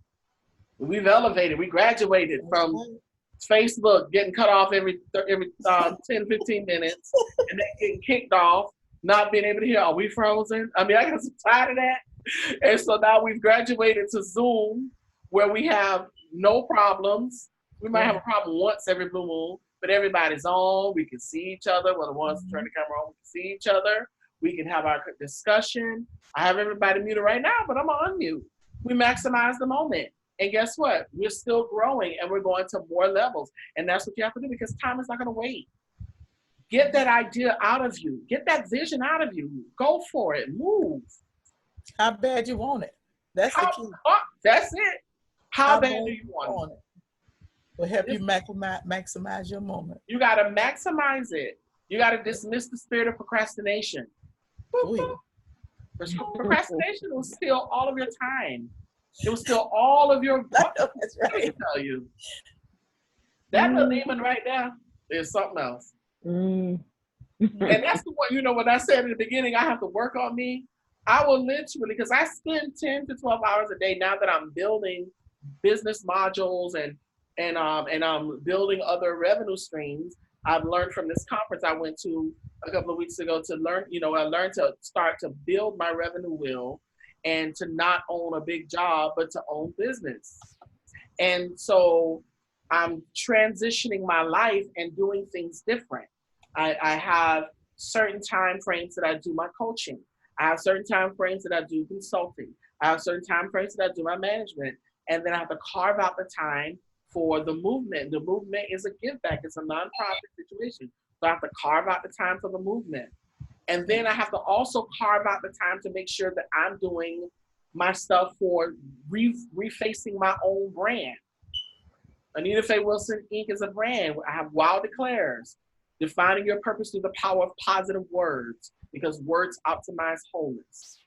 We've elevated. We graduated from Facebook getting cut off every 10, 15 minutes and then getting kicked off, not being able to hear, are we frozen? I mean, I got so tired of that. And so now we've graduated to Zoom where we have no problems. We might have a problem once every blue moon, but everybody's on. We can see each other. Well, the ones who turn the camera on, we can see each other. We can have our discussion. I have everybody muted right now, but I'm going to unmute. We maximize the moment. And guess what? We're still growing and we're going to more levels. And that's what you have to do because time is not going to wait. Get that idea out of you. Get that vision out of you. Go for it. Move. How bad you want it. That's the key. That's it. How bad do you want it? Will help you maximize your moment. You got to maximize it. You got to dismiss the spirit of procrastination. Procrastination will steal all of your time. It will steal all of your. That's right. Let me tell you. That little demon right there is something else. And that's the one, when I said in the beginning, I have to work on me. I will literally, because I spend 10 to 12 hours a day now that I'm building business modules and I'm building other revenue streams. I've learned from this conference I went to a couple of weeks ago to learn, I learned to start to build my revenue wheel and to not own a big job, but to own business. And so I'm transitioning my life and doing things different. I have certain time frames that I do my coaching. I have certain time frames that I do consulting. I have certain time frames that I do my management. And then I have to carve out the time for the movement. The movement is a give back. It's a nonprofit situation. So I have to carve out the time for the movement. And then I have to also carve out the time to make sure that I'm doing my stuff for refacing my own brand. Anita Faye Wilson Inc. is a brand. I have Wow Declares, defining your purpose through the power of positive words, because words optimize wholeness.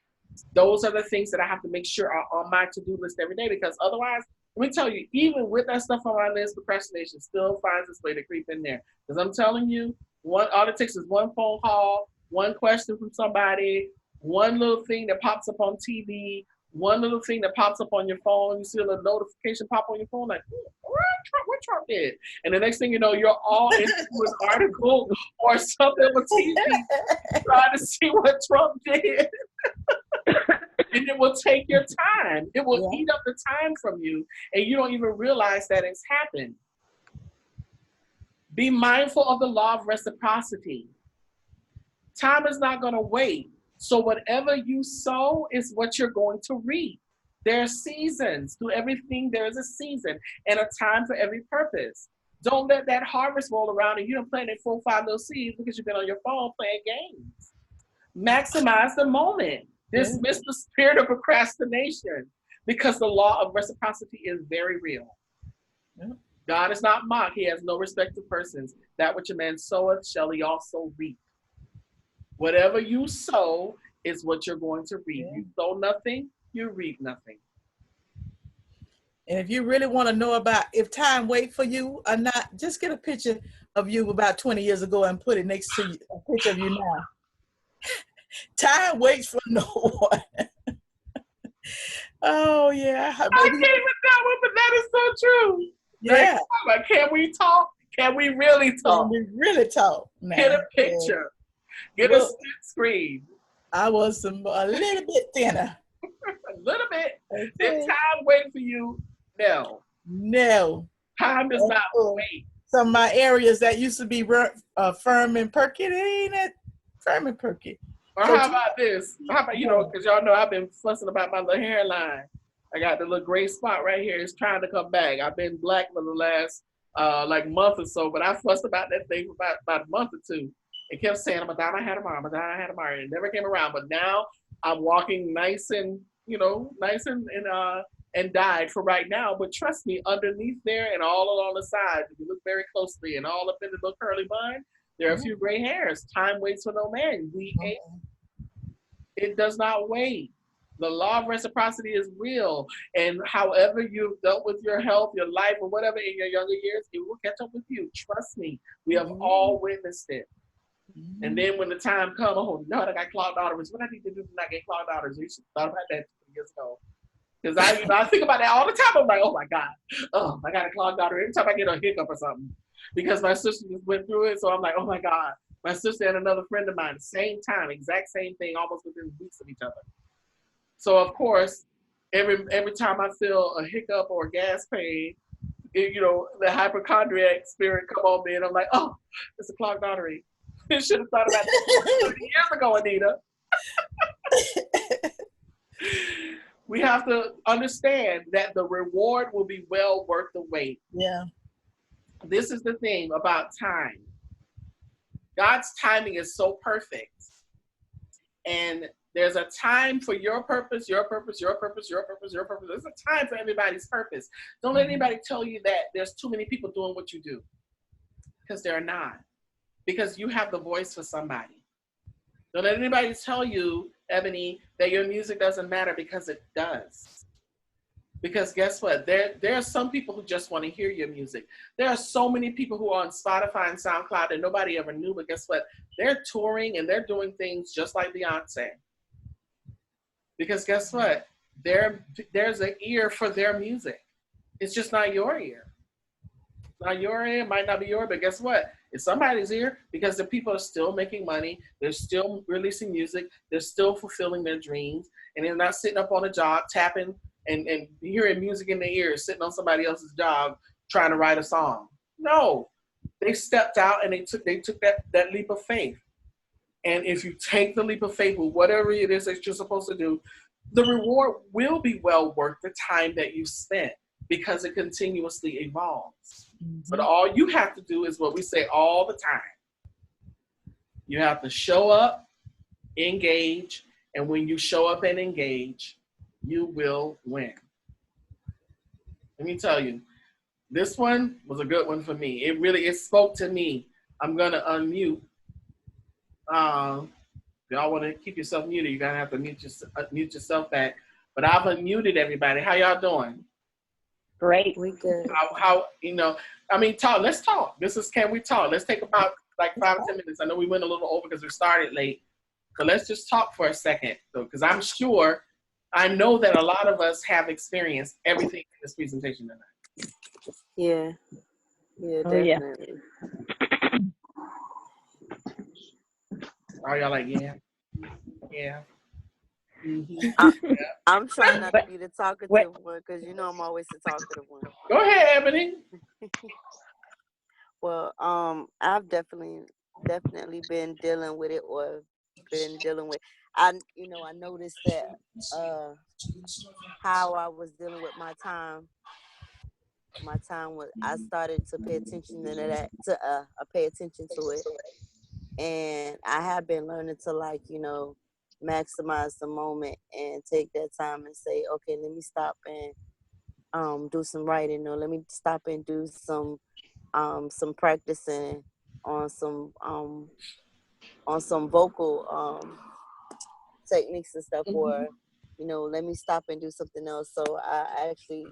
Those are the things that I have to make sure are on my to-do list every day, because otherwise, let me tell you, even with that stuff on my list, procrastination still finds its way to creep in there. Because I'm telling you, all it takes is one phone call, one question from somebody, one little thing that pops up on TV, one little thing that pops up on your phone. You see a little notification pop on your phone, like, what Trump did? And the next thing you know, you're all into an article or something on TV trying to see what Trump did. And it will take your time. It will eat up the time from you, and you don't even realize that it's happened. Be mindful of the law of reciprocity. Time is not going to wait. So whatever you sow is what you're going to reap. There are seasons. To everything, there is a season and a time for every purpose. Don't let that harvest roll around and you don't plant 4 or 5 little seeds because you've been on your phone playing games. Maximize the moment. Dismiss the spirit of procrastination, because the law of reciprocity is very real. God is not mocked. He has no respect to persons. That which a man soweth shall he also reap. Whatever you sow is what you're going to reap. You sow nothing, you reap nothing. And if you really want to know about if time waits for you or not, just get a picture of you about 20 years ago and put it next to you, a picture of you now. Time waits for no one. Oh, yeah. I can't with that one, but that is so true. Yeah. Like, can we talk? Can we really talk? Can we really talk? Now? Get a picture. Get a screen. I was a little bit thinner. A little bit. Okay. If time waiting for you, no. No. Time does not wait. Some of my areas that used to be firm and perky, it ain't firm and perky. Or how about this? How about, because y'all know I've been fussing about my little hairline. I got the little gray spot right here. It's trying to come back. I've been black for the last month or so, but I fussed about that thing for about a month or two. It kept saying, I'm going to dye my hair tomorrow. I'm going to dye my hair tomorrow. It never came around. But now I'm walking nice and dyed for right now. But trust me, underneath there and all along the sides, if you look very closely and all up in the little curly bun, there are a few gray hairs. Time waits for no man. It does not wait. The law of reciprocity is real. And however you've dealt with your health, your life, or whatever in your younger years, it will catch up with you. Trust me. We have all witnessed it. And then when the time comes, oh, no, I got clogged arteries. What I need to do to not get clogged arteries? You should have thought about that 2 years ago. Because I think about that all the time. I'm like, oh my God. Oh, I got a clogged artery. Every time I get a hiccup or something. Because my sister just went through it. So I'm like, oh my God. My sister and another friend of mine, same time, exact same thing, almost within weeks of each other. So of course, every time I feel a hiccup or a gas pain, the hypochondriac spirit come on me and I'm like, oh, it's a clogged artery. You should have thought about that 30 years ago, Anita. We have to understand that the reward will be well worth the wait. Yeah. This is the thing about time. God's timing is so perfect. And there's a time for your purpose, your purpose, your purpose, your purpose, your purpose. There's a time for everybody's purpose. Don't let anybody tell you that there's too many people doing what you do, because there are not. Because you have the voice for somebody. Don't let anybody tell you, Ebony, that your music doesn't matter, because it does. Because guess what? There are some people who just want to hear your music. There are so many people who are on Spotify and SoundCloud that nobody ever knew, but guess what? They're touring and they're doing things just like Beyonce. Because guess what? There's an ear for their music. It's just not your ear. Not your ear, might not be your ear, but guess what? It's somebody's ear, because the people are still making money. They're still releasing music. They're still fulfilling their dreams. And they're not sitting up on a job tapping and hearing music in their ears, sitting on somebody else's job trying to write a song. No, they stepped out and they took that leap of faith. And if you take the leap of faith with whatever it is that you're supposed to do, the reward will be well worth the time that you spent, because it continuously evolves. But all you have to do is what we say all the time. You have to show up, engage, and when you show up and engage, you will win. Let me tell you, this one was a good one for me. It spoke to me. I'm gonna unmute. If y'all want to keep yourself muted, you're gonna have to mute yourself back. But I've unmuted everybody. How y'all doing? Great. We good. How I mean, talk. Let's talk. This is Can We Talk? Let's take about like 5 or 10 minutes. I know we went a little over because we started late. So let's just talk for a second, though, because I know that a lot of us have experienced everything in this presentation tonight. Yeah. Yeah, Oh, yeah. definitely. Are y'all like, yeah? Yeah. I'm trying not to be the talkative Wait. one, because you know I'm always the talkative one. Go ahead, Ebony. Well, I've definitely been dealing with it, or been dealing with. I noticed that how I was dealing with my time. My time was, I started to pay attention to that, pay attention to it, and I have been learning to maximize the moment and take that time and say, okay, let me stop and do some writing, or let me stop and do some practicing on some vocal techniques and stuff, or let me stop and do something else. So I actually,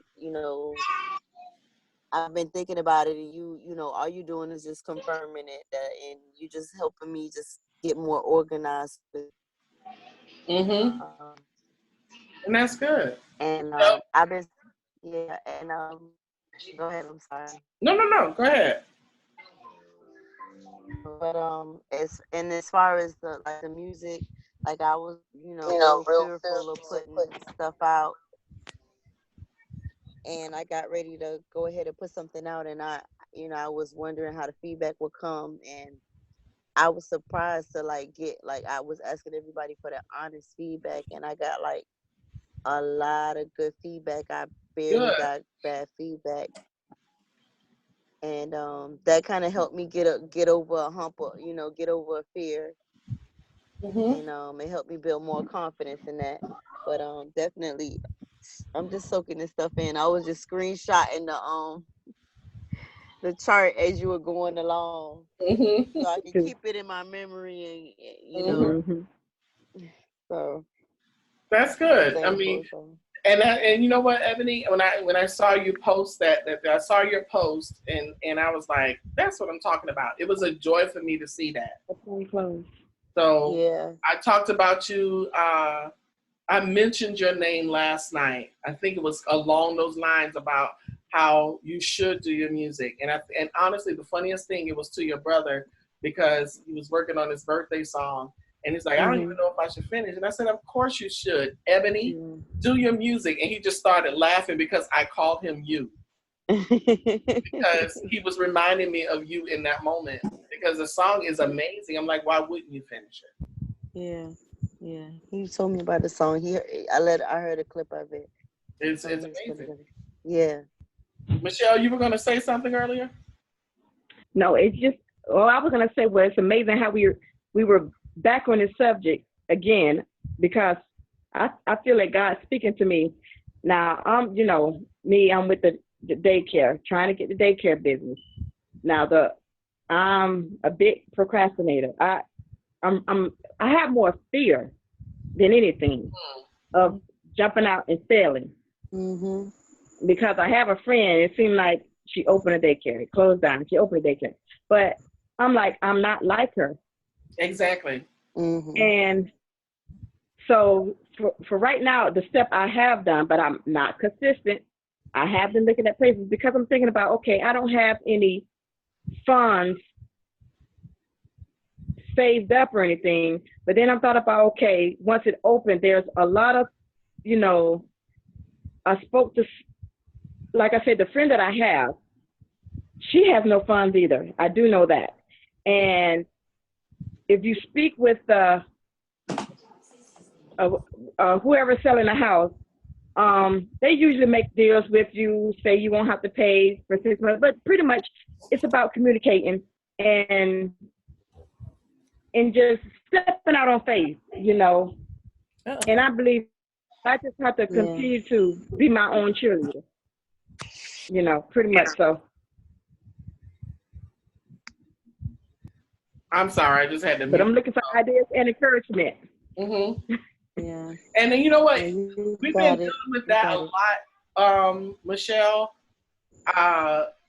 I've been thinking about it, and all you doing is just confirming it, and you just helping me just get more organized. And that's good. And I've been, yeah, and go ahead. I'm sorry. No. Go ahead. But as far as the music, like I was, real fearful of putting stuff out, and I got ready to go ahead and put something out, and I was wondering how the feedback would come, and I was surprised to get I was asking everybody for that honest feedback, and I got a lot of good feedback. I barely got bad feedback, and that kind of helped me get over a hump, or get over a fear, and it helped me build more confidence in that. But definitely, I'm just soaking this stuff in. I was just screenshotting the chart as you were going along, so I can keep it in my memory, and so that's good. I mean, and you know what, Ebony, when I saw you post that I saw your post, and I was like, that's what I'm talking about. It was a joy for me to see that. So yeah, I talked about you. I mentioned your name last night. I think it was along those lines about how you should do your music. And honestly, the funniest thing, it was to your brother, because he was working on his birthday song. And he's like, I don't even know if I should finish. And I said, of course you should. Ebony, do your music. And he just started laughing because I called him you. Because he was reminding me of you in that moment. Because the song is amazing. I'm like, why wouldn't you finish it? Yeah. Yeah, he told me about the song. I heard a clip of it. He It's told me he was putting amazing. together. Yeah. Michelle, you were going to say something earlier? No, it's just all I was gonna say was it's amazing how we were back on this subject again because I feel like God's speaking to me. Now I'm with the daycare, trying to get the daycare business. Now the I'm a big procrastinator. I have more fear than anything of jumping out and failing Mhm. because I have a friend. It seemed like she opened a daycare, it closed down. She opened a daycare, but I'm like I'm not like her, Exactly. Mhm. and so for right now, the step I have done, but I'm not consistent. I have been looking at places because I'm thinking about okay, I don't have any funds saved up or anything. But then I thought about okay, once it opened, there's a lot of you know. I spoke to, like I said, the friend that I have, she has no funds either. I do know that. And if you speak with uh, whoever's selling a house, they usually make deals with you, say you won't have to pay for 6 months, but pretty much it's about communicating and and just stepping out on faith. Yeah. And I believe I just have to Yeah. continue to be my own cheerleader, pretty much so. I'm sorry, I just had to But mute. I'm looking for ideas and encouragement. Mm-hmm. Yeah. And then you know what? Yeah. You We've been got it. dealing with You that got a it. lot, Michelle.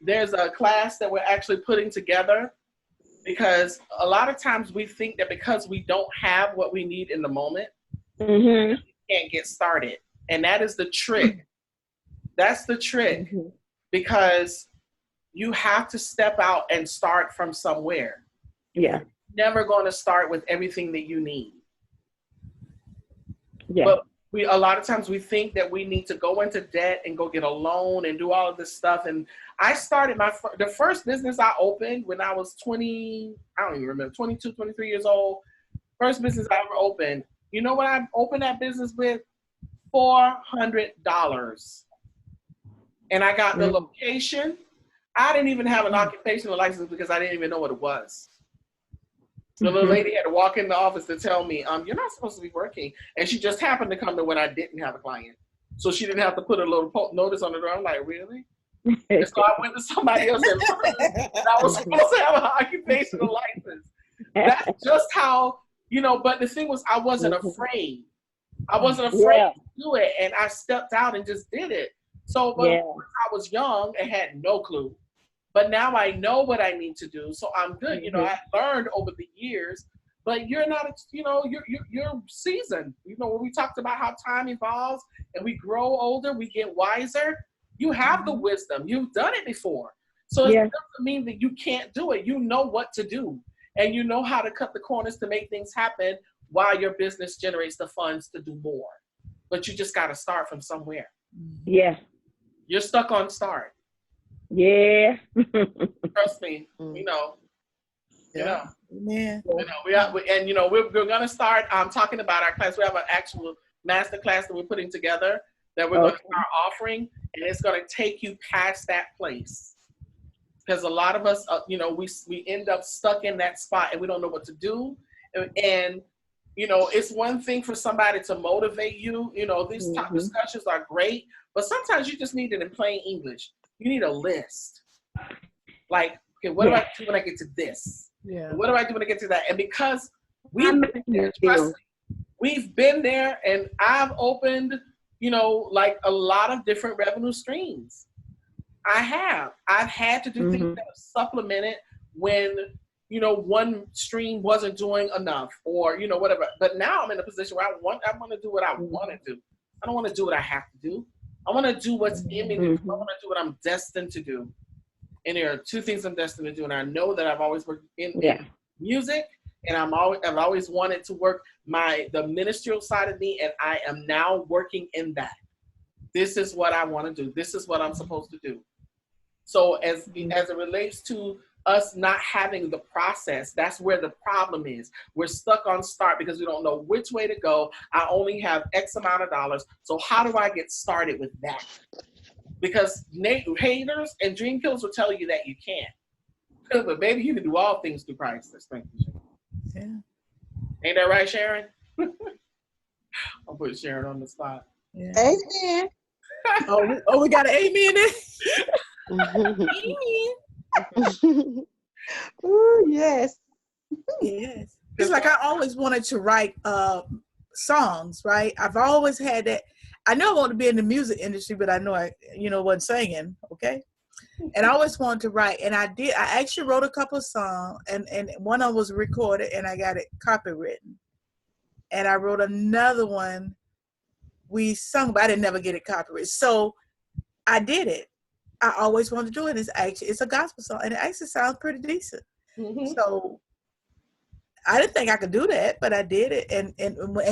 There's a class that we're actually putting together because a lot of times we think that because we don't have what we need in the moment, Mhm. we can't get started. And that is the trick. That's the trick Mhm. because you have to step out and start from somewhere. Yeah. Never going to start with everything that you need. Yeah. But we a lot of times we think that we need to go into debt and go get a loan and do all of this stuff. And I started the first business I opened when I was 20, I don't even remember, 22, 23 years old. First business I ever opened. You know what I opened that business with? $400. And I got the Mm. location. I didn't even have an occupational license because I didn't even know what it was. The little Mhm. lady had to walk in the office to tell me, you're not supposed to be working. And she just happened to come to when I didn't have a client. So she didn't have to put a little notice on the door. I'm like, really? And so I went to somebody else and learned that I was supposed to have an occupational license. That's just how, but the thing was, I wasn't afraid. I wasn't afraid Yeah. to do it. And I stepped out and just did it. So, but of Yeah. course, I was young and had no clue. But now I know what I need to do, so I'm good. Mhm. I learned over the years, but you're not, you're seasoned. When we talked about how time evolves and we grow older, we get wiser. You have the wisdom. You've done it before, so it Yeah. doesn't mean that you can't do it. You know what to do, and you know how to cut the corners to make things happen while your business generates the funds to do more. But you just got to start from somewhere. Yeah. You're stuck on start. Yeah. Trust me. Mm. You know. Yeah. Amen. We're gonna start talking about our class. We have an actual master class that we're putting together that we're gonna Okay. start offering, and it's gonna take you past that place because a lot of us, we end up stuck in that spot and we don't know what to do, and it's one thing for somebody to motivate you. These top Mhm. discussions are great, but sometimes you just need it in plain English. You need a list. Like, okay, what do Yeah. I do when I get to this? Yeah. And what do I do when I get to that? And because How we've been there, many trust deals? me, we've been there and I've opened, like a lot of different revenue streams. I have. I've had to do things Mhm. that have supplemented when, one stream wasn't doing enough or, whatever. But now I'm in a position where I want to do what I want to do. I don't want to do what I have to do. I want to do what's in me to do. I Mhm. want to do what I'm destined to do. And there are two things I'm destined to do. And I know that I've always worked in Yeah. music, and I've always wanted to work the ministerial side of me, and I am now working in that. This is what I want to do. This is what I'm supposed to do. So as it relates to us not having the process. That's where the problem is. We're stuck on start because we don't know which way to go. I only have X amount of dollars. So how do I get started with that? Because haters and dream killers will tell you that you can't. But baby, you can do all things through Christ. Thank you, Sharon. Yeah. Ain't that right, Sharon? I'll put Sharon on the spot. Yeah. Amen. We got an amen in. Ooh, yes. Yes. It's like I always wanted to write songs, right? I've always had that. I know I want to be in the music industry, but I know I, wasn't singing, okay? And I always wanted to write, and I did. I actually wrote a couple of songs, and one of them was recorded, and I got it copywritten. And I wrote another one we sung, but I didn't never get it copyrighted. So I did it. I always wanted to do it. It's a gospel song, and it actually sounds pretty decent. Mm-hmm. So I didn't think I could do that, but I did it. And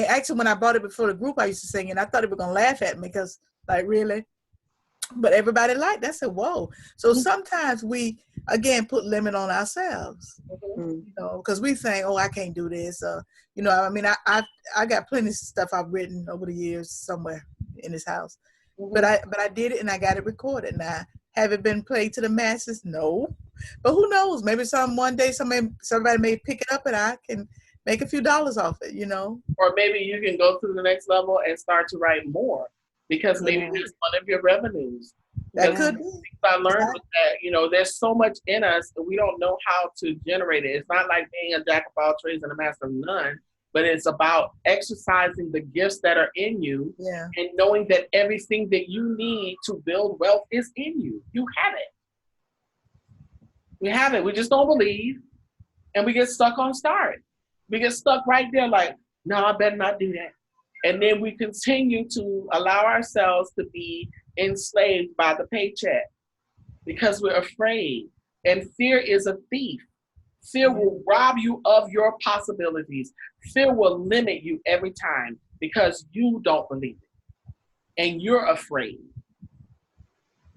actually, when I brought it before the group I used to sing in, I thought they were gonna laugh at me because, like, really. But everybody liked it. I said, "Whoa!" So sometimes we again put limit on ourselves, because we think, "Oh, I can't do this." I mean, I got plenty of stuff I've written over the years somewhere in this house, but I did it and I got it recorded. Now, have it been played to the masses? No, but who knows? Maybe one day somebody may pick it up and I can make a few dollars off it. Or maybe you can go to the next level and start to write more because maybe it's one of your revenues. That could be. I learned with that, there's so much in us that we don't know how to generate it. It's not like being a jack of all trades and a master of none, but it's about exercising the gifts that are in you and knowing that everything that you need to build wealth is in you. You have it. We have it. We just don't believe, and we get stuck on start. We get stuck right there like, no, I better not do that. And then we continue to allow ourselves to be enslaved by the paycheck because we're afraid. And fear is a thief. Fear will rob you of your possibilities. Fear will limit you every time because you don't believe it. And you're afraid.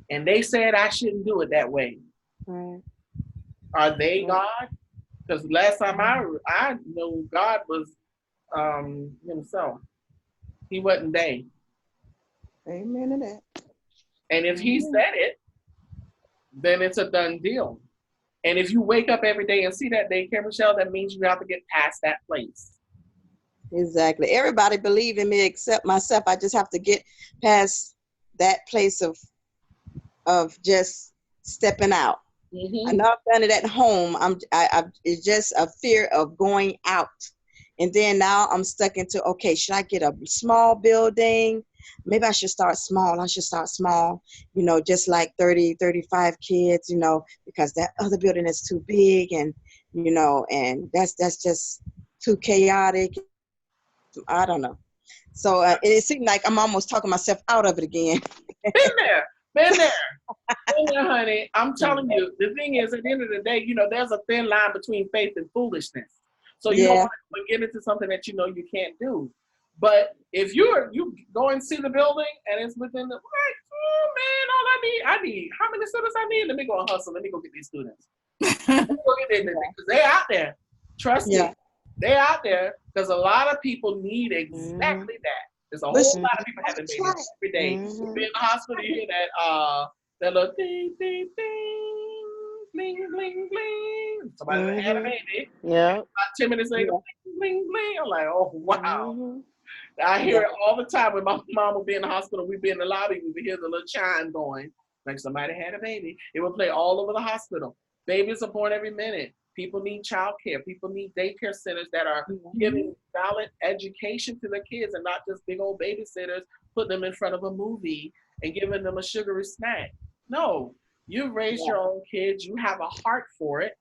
And they said I shouldn't do it that way. Right. Are they God? Because last time I knew God was himself. He wasn't they. Amen to that. And if he said it, then it's a done deal. And if you wake up every day and see that daycare, Michelle, that means you have to get past that place. Exactly. Everybody believe in me except myself. I just have to get past that place of just stepping out. I know I've done it at home. It's just a fear of going out. And then now I'm stuck into, okay, should I get a small building? Maybe I should start small. Just like 30, 35 kids, because that other building is too big and that's just too chaotic. I don't know. So it seemed like I'm almost talking myself out of it again. Been there, honey. I'm telling you, the thing is, at the end of the day, there's a thin line between faith and foolishness. So you don't want to get into something that you can't do. But if you go and see the building and it's within the, oh man, I need, how many students I need? Let me go and hustle. Let me go get these students. Let me go get them because they're out there. Trust me, they're out there because a lot of people need exactly that. There's a whole lot of people having babies every day. You be in the hospital, you hear that little ding, ding, ding, bling, bling, bling. Somebody had a baby. Yeah. About 10 minutes later, bling, bling, bling. I'm like, oh, wow. I hear it all the time when my mom would be in the hospital. We'd be in the lobby. We would hear the little chime going, like somebody had a baby. It would play all over the hospital. Babies are born every minute. People need childcare. People need daycare centers that are giving valid education to their kids and not just big old babysitters putting them in front of a movie and giving them a sugary snack. No, you've raised your own kids. You have a heart for it.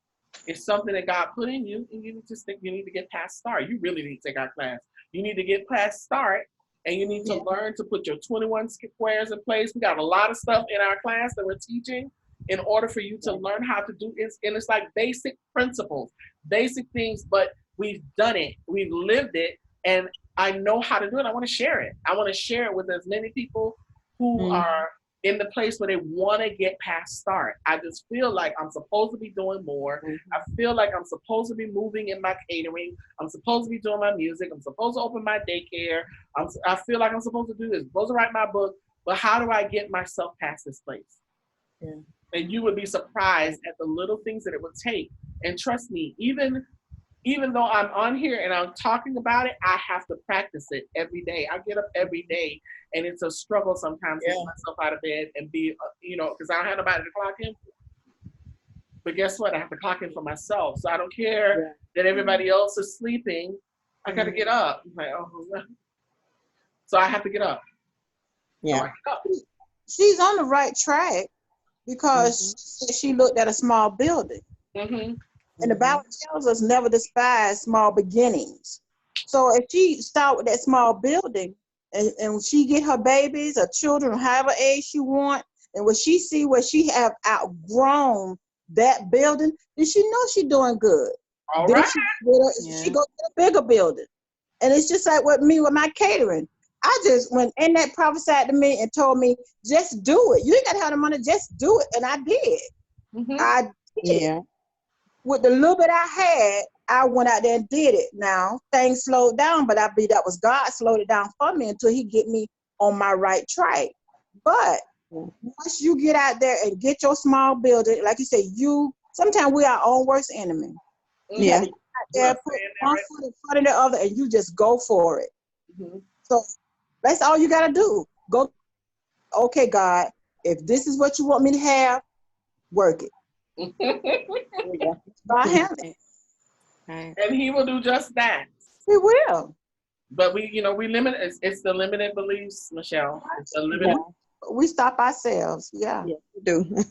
It's something that God put in you, and you need to get past start. You really need to take our class. You need to get past start, and you need to learn to put your 21 squares in place. We got a lot of stuff in our class that we're teaching in order for you to learn how to do it. And it's like basic principles, basic things, but we've done it. We've lived it, and I know how to do it. I want to share it. I want to share it with as many people who are in the place where they want to get past start. I just feel like I'm supposed to be doing more. I feel like I'm supposed to be moving in my catering. I'm supposed to be doing my music. I'm supposed to open my daycare. I feel like I'm supposed to do this. I'm supposed to write my book. But how do I get myself past this place? Yeah. And you would be surprised at the little things that it would take. And trust me, even though I'm on here and I'm talking about it, I have to practice it every day. I get up every day, and it's a struggle sometimes to get myself out of bed and be, because I don't have nobody to clock in for. But guess what? I have to clock in for myself. So I don't care that everybody else is sleeping. I got to get up. I'm like, so I have to get up. Yeah. So I get up. She's on the right track because she looked at a small building. Mm-hmm. And the Bible tells us never despise small beginnings. So if she start with that small building and she get her babies or children, however age she want, and when she see where she have outgrown that building, then she knows she doing good. All then right. she go to a bigger building. And it's just like with me with my catering. I just went in that prophesied to me and told me, just do it. You ain't got to have the money, just do it. And I did. Mm-hmm. I did. With the little bit I had, I went out there and did it. Now, things slowed down, but I believe that was God slowed it down for me until he get me on my right track. But once you get out there and get your small building, like you say, sometimes we are our own worst enemy. You got to get out there, put one foot in front of the other, and you just go for it. Mm-hmm. So that's all you got to do. Go, okay, God, if this is what you want me to have, work it. By him. And he will do just that. He will. But we limit. It's the limited beliefs, Michelle. It's the limited. We stop ourselves. Yeah. Yeah, we do.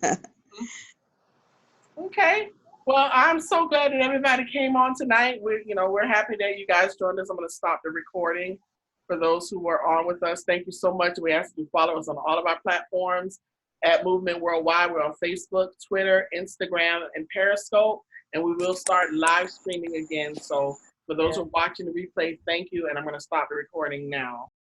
Okay. Well, I'm so glad that everybody came on tonight. We're happy that you guys joined us. I'm going to stop the recording for those who were on with us. Thank you so much. We ask you to follow us on all of our platforms at M.O.V.E.M.E.N.T Worldwide. We're on Facebook, Twitter, Instagram, and Periscope. And we will start live streaming again. So for those who are watching the replay, thank you. And I'm going to stop the recording now.